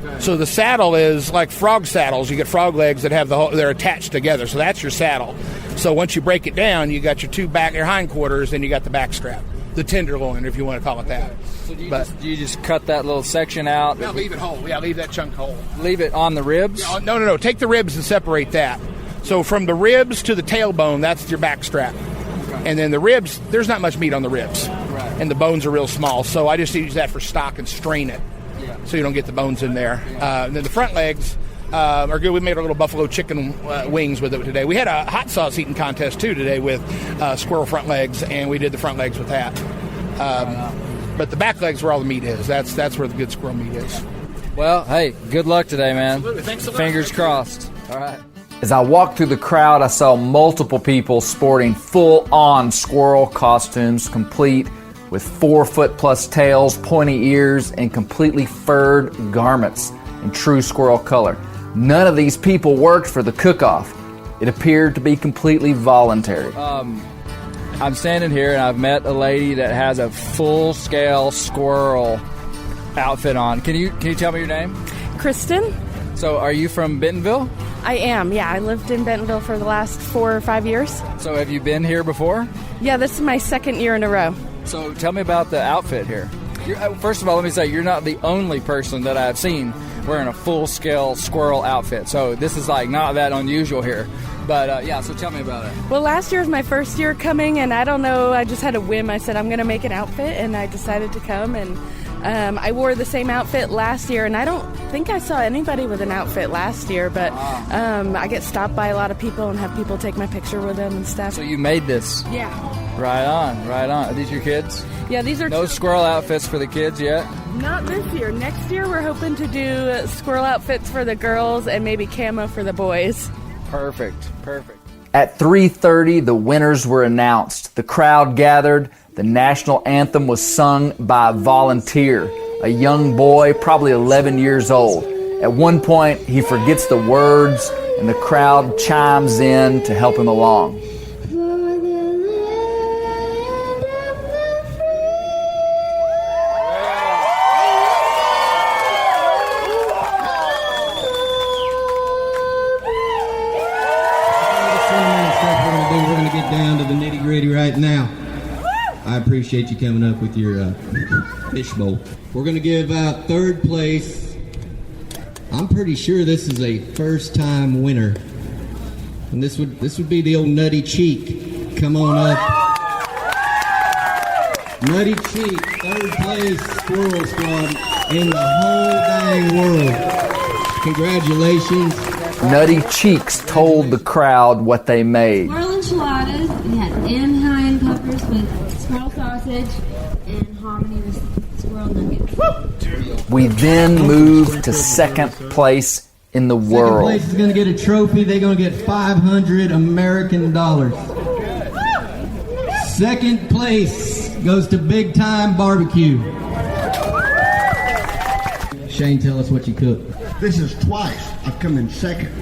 Okay. So the saddle is like frog saddles. You get frog legs that have they're attached together. So that's your saddle. So once you break it down, you got your hindquarters, and you got the backstrap, the tenderloin, if you want to call it that. So do you just cut that little section out? No, leave it whole. Yeah, leave that chunk whole. Leave it on the ribs? Yeah, no. Take the ribs and separate that. So from the ribs to the tailbone, that's your back strap. Okay. And then the ribs, there's not much meat on the ribs. Right. And the bones are real small. So I just use that for stock and strain it. Yeah. So you don't get the bones in there. And then the front legs are good. We made a little buffalo chicken wings with it today. We had a hot sauce eating contest, too, today with squirrel front legs, and we did the front legs with that. But the back legs where all the meat is. That's where the good squirrel meat is. Well, hey, good luck today, man. Absolutely. Thanks a lot. Fingers crossed. All right. As I walked through the crowd, I saw multiple people sporting full-on squirrel costumes, complete with 4-foot-plus tails, pointy ears, and completely furred garments in true squirrel color. None of these people worked for the cook-off. It appeared to be completely voluntary. I'm standing here and I've met a lady that has a full-scale squirrel outfit on. Can you tell me your name? Kristen. So are you from Bentonville? I am, yeah. I lived in Bentonville for the last 4 or 5 years. So have you been here before? Yeah, this is my second year in a row. So tell me about the outfit here. First of all, let me say, you're not the only person that I've seen wearing a full-scale squirrel outfit. So this is like not that unusual here. But yeah, so tell me about it. Well, last year was my first year coming, and I don't know, I just had a whim. I said, I'm going to make an outfit, and I decided to come. And I wore the same outfit last year, and I don't think I saw anybody with an outfit last year, but I get stopped by a lot of people and have people take my picture with them and stuff. So you made this? Yeah. Right on, right on. Are these your kids? Yeah, these are... No squirrel outfits for the kids yet? Not this year. Next year we're hoping to do squirrel outfits for the girls and maybe camo for the boys. Perfect, perfect. At 3:30, the winners were announced. The crowd gathered. The national anthem was sung by a volunteer, a young boy, probably 11 years old. At one point, he forgets the words, and the crowd chimes in to help him along. We're going to get down to the nitty-gritty right now. I appreciate you coming up with your fishbowl. We're going to give out third place. I'm pretty sure this is a first-time winner, and this would be the old Nutty Cheek. Come on up, Nutty Cheek, third place Squirrel Squad in the whole dang world. Congratulations. Nutty Cheeks told the crowd what they made. Squirrel enchiladas. We had Anaheim peppers with squirrel sausage and hominy with squirrel nuggets. We then moved to second place in the world. Second place is going to get a trophy. They're going to get $500 American dollars. Second place goes to Big Time Barbecue. Shane, tell us what you cooked. This is twice I've come in second.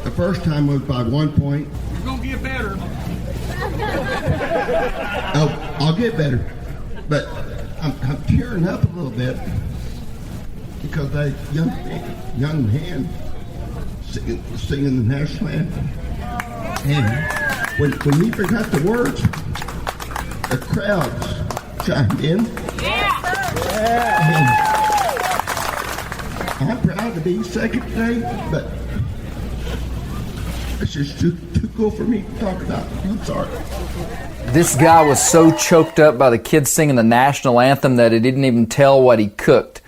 The first time was by 1 point. You're going to get better. Oh, I'll get better. But I'm tearing up a little bit because that young man singing the national anthem. And when he forgot the words, the crowd chimed in. Yeah. I'm proud to be second today, but it's just too cool for me to talk about. I'm sorry. This guy was so choked up by the kids singing the national anthem that he didn't even tell what he cooked.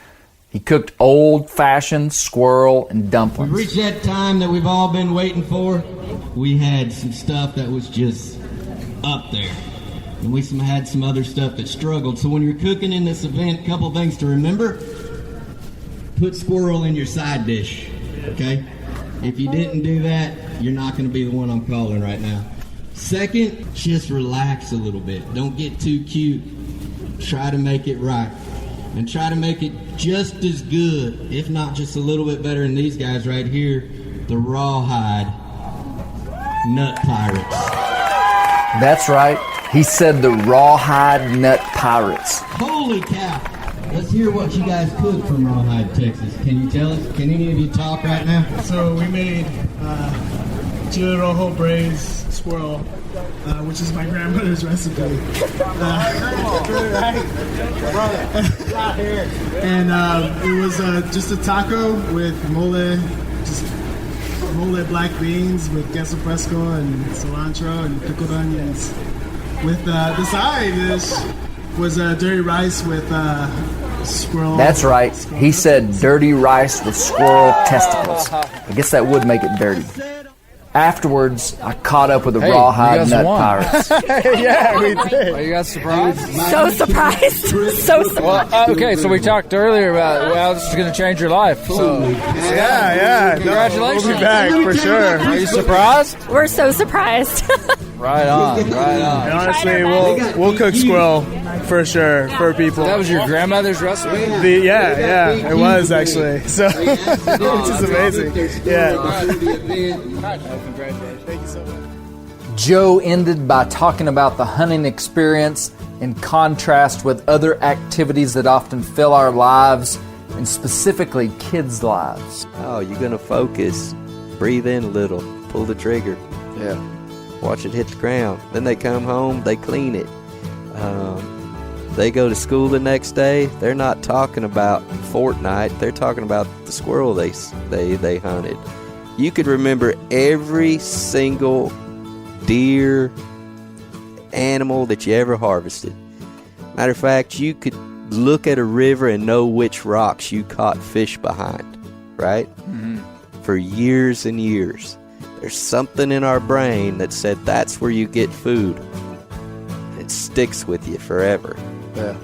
He cooked old-fashioned squirrel and dumplings. We reached that time that we've all been waiting for. We had some stuff that was just up there. And we had some other stuff that struggled. So when you're cooking in this event, a couple things to remember. Put squirrel in your side dish, okay? If you didn't do that, you're not going to be the one I'm calling right now. Second, just relax a little bit. Don't get too cute. Try to make it right. And try to make it just as good, if not just a little bit better than these guys right here, the Rawhide Nut Pirates. That's right. He said the Rawhide Nut Pirates. Holy cow. Let's hear what you guys cooked from Rawhide, Texas. Can you tell us? Can any of you talk right now? So we made chile rojo braised squirrel, which is my grandmother's recipe. And it was just a taco with mole black beans with queso fresco and cilantro and pickled onions. With the side dish was dirty rice with squirrel. That's right. He said dirty rice with squirrel testicles. I guess that would make it dirty. Afterwards, I caught up with the Hey, rawhide you guys nut won. pirates. Yeah, we did. Are you guys surprised? So surprised. So surprised. Well, okay, so we talked earlier about, well, this is going to change your life. So, Yeah. Congratulations. We'll be back for sure. Are you surprised? We're so surprised. Right on, right on. And honestly, we'll cook squirrel for sure for people. That was your grandmother's recipe? Yeah, it was actually. So, which is amazing. Yeah. Congratulations. Thank you so much. Joe ended by talking about the hunting experience in contrast with other activities that often fill our lives, and specifically kids' lives. Oh, you're going to focus. Breathe in a little. Pull the trigger. Yeah. Watch it hit the ground. Then they come home, they clean it. They go to school the next day. They're not talking about Fortnite. They're talking about the squirrel they hunted. You could remember every single deer animal that you ever harvested. Matter of fact, you could look at a river and know which rocks you caught fish behind, right? Mm-hmm. For years and years. There's something in our brain that said that's where you get food. It sticks with you forever. Yeah.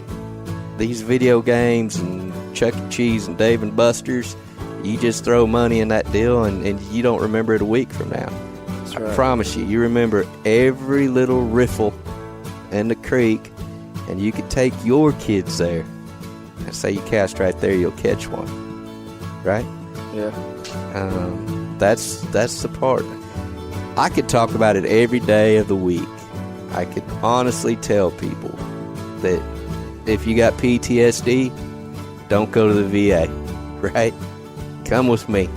These video games and Chuck E. Cheese and Dave & Buster's, you just throw money in that deal and you don't remember it a week from now. That's I right. promise you remember every little riffle in the creek, and you could take your kids there and say you cast right there, you'll catch one. Right? Yeah. That's the part. I could talk about it every day of the week. I could honestly tell people that if you got PTSD, don't go to the VA, right? Come with me.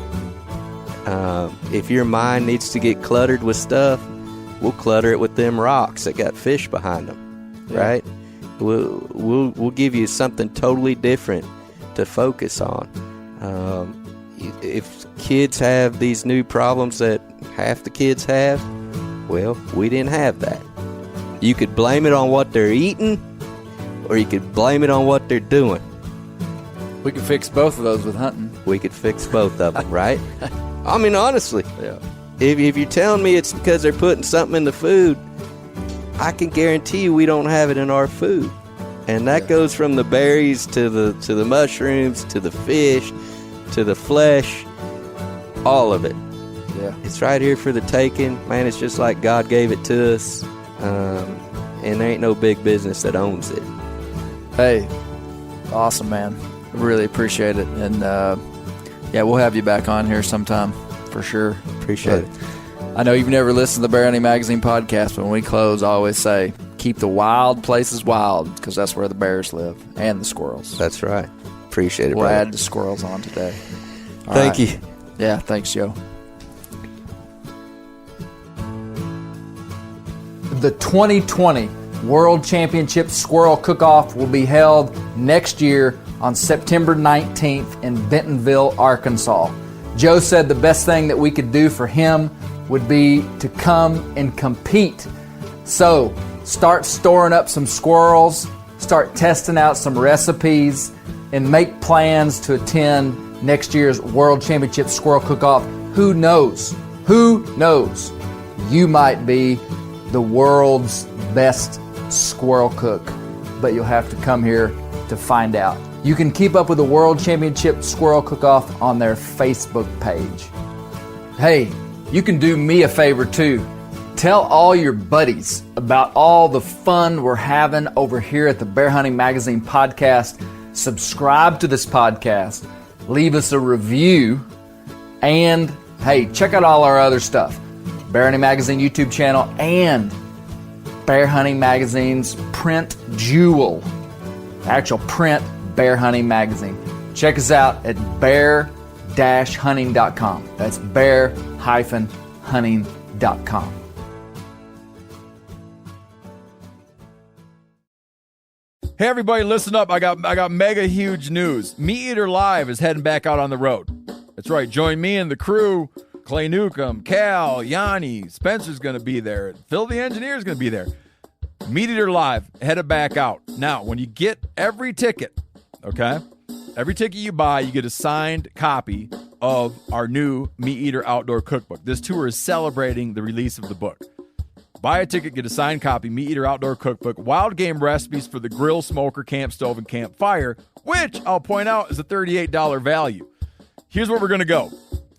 If your mind needs to get cluttered with stuff, we'll clutter it with them rocks that got fish behind them, right? We'll give you something totally different to focus on. If kids have these new problems that half the kids have, well, we didn't have that. You could blame it on what they're eating, or you could blame it on what they're doing. We could fix both of those with hunting. We could fix both of them, right? I mean, honestly. Yeah. If you're telling me it's because they're putting something in the food, I can guarantee you we don't have it in our food. And that goes from the berries to the mushrooms to the fish to the flesh, all of it. Yeah. It's right here for the taking. Man, it's just like God gave it to us. And there ain't no big business that owns it. Hey, awesome, man. Really appreciate it. And, yeah, we'll have you back on here sometime for sure. Appreciate it. I know you've never listened to the Bear Hunting Magazine podcast, but when we close, I always say, keep the wild places wild, because that's where the bears live, and the squirrels. That's right. Appreciate it, We'll brother. add the squirrels on today. All Thank right. you. Yeah, thanks, Joe. The 2020 World Championship Squirrel Cook-off will be held next year on September 19th in Bentonville, Arkansas. Joe said the best thing that we could do for him would be to come and compete. So, start storing up some squirrels, start testing out some recipes, and make plans to attend next year's World Championship Squirrel Cook-off. Who knows? Who knows? You might be the world's best squirrel cook, but you'll have to come here to find out. You can keep up with the World Championship Squirrel Cook-off on their Facebook page. Hey, you can do me a favor too. Tell all your buddies about all the fun we're having over here at the Bear Hunting Magazine podcast. Subscribe to this podcast, leave us a review, and hey, check out all our other stuff. Bear Hunting Magazine YouTube channel and Bear Hunting Magazine's print jewel, actual print Bear Hunting Magazine. Check us out at bear-hunting.com. That's bear-hunting.com. Hey everybody, listen up. I got mega huge news. Meat Eater Live is heading back out on the road. That's right. Join me and the crew. Clay Newcomb, Cal, Yanni, Spencer's going to be there. Phil the Engineer's going to be there. Meat Eater Live headed back out. Now, when you get every ticket, okay? Every ticket you buy, you get a signed copy of our new Meat Eater Outdoor Cookbook. This tour is celebrating the release of the book. Buy a ticket, get a signed copy, Meat Eater Outdoor Cookbook, wild game recipes for the grill, smoker, camp stove, and campfire, which I'll point out is a $38 value. Here's where we're going to go.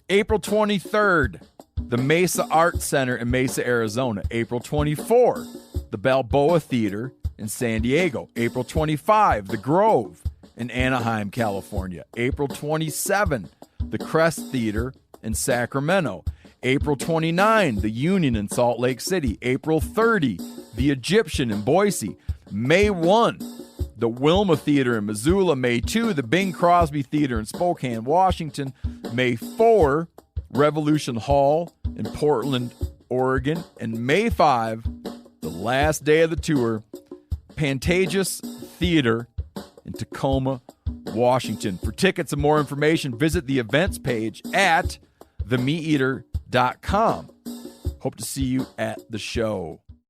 April 23rd, the Mesa Arts Center in Mesa, Arizona. April 24, the Balboa Theater in San Diego. April 25, the Grove in Anaheim, California. April 27, the Crest Theater in Sacramento. April 29, the Union in Salt Lake City. April 30, the Egyptian in Boise. May 1, the Wilma Theater in Missoula. May 2, the Bing Crosby Theater in Spokane, Washington. May 4, Revolution Hall in Portland, Oregon. And May 5, the last day of the tour, Pantages Theater in Tacoma, Washington. For tickets and more information, visit the events page at themeateater.com. Hope to see you at the show.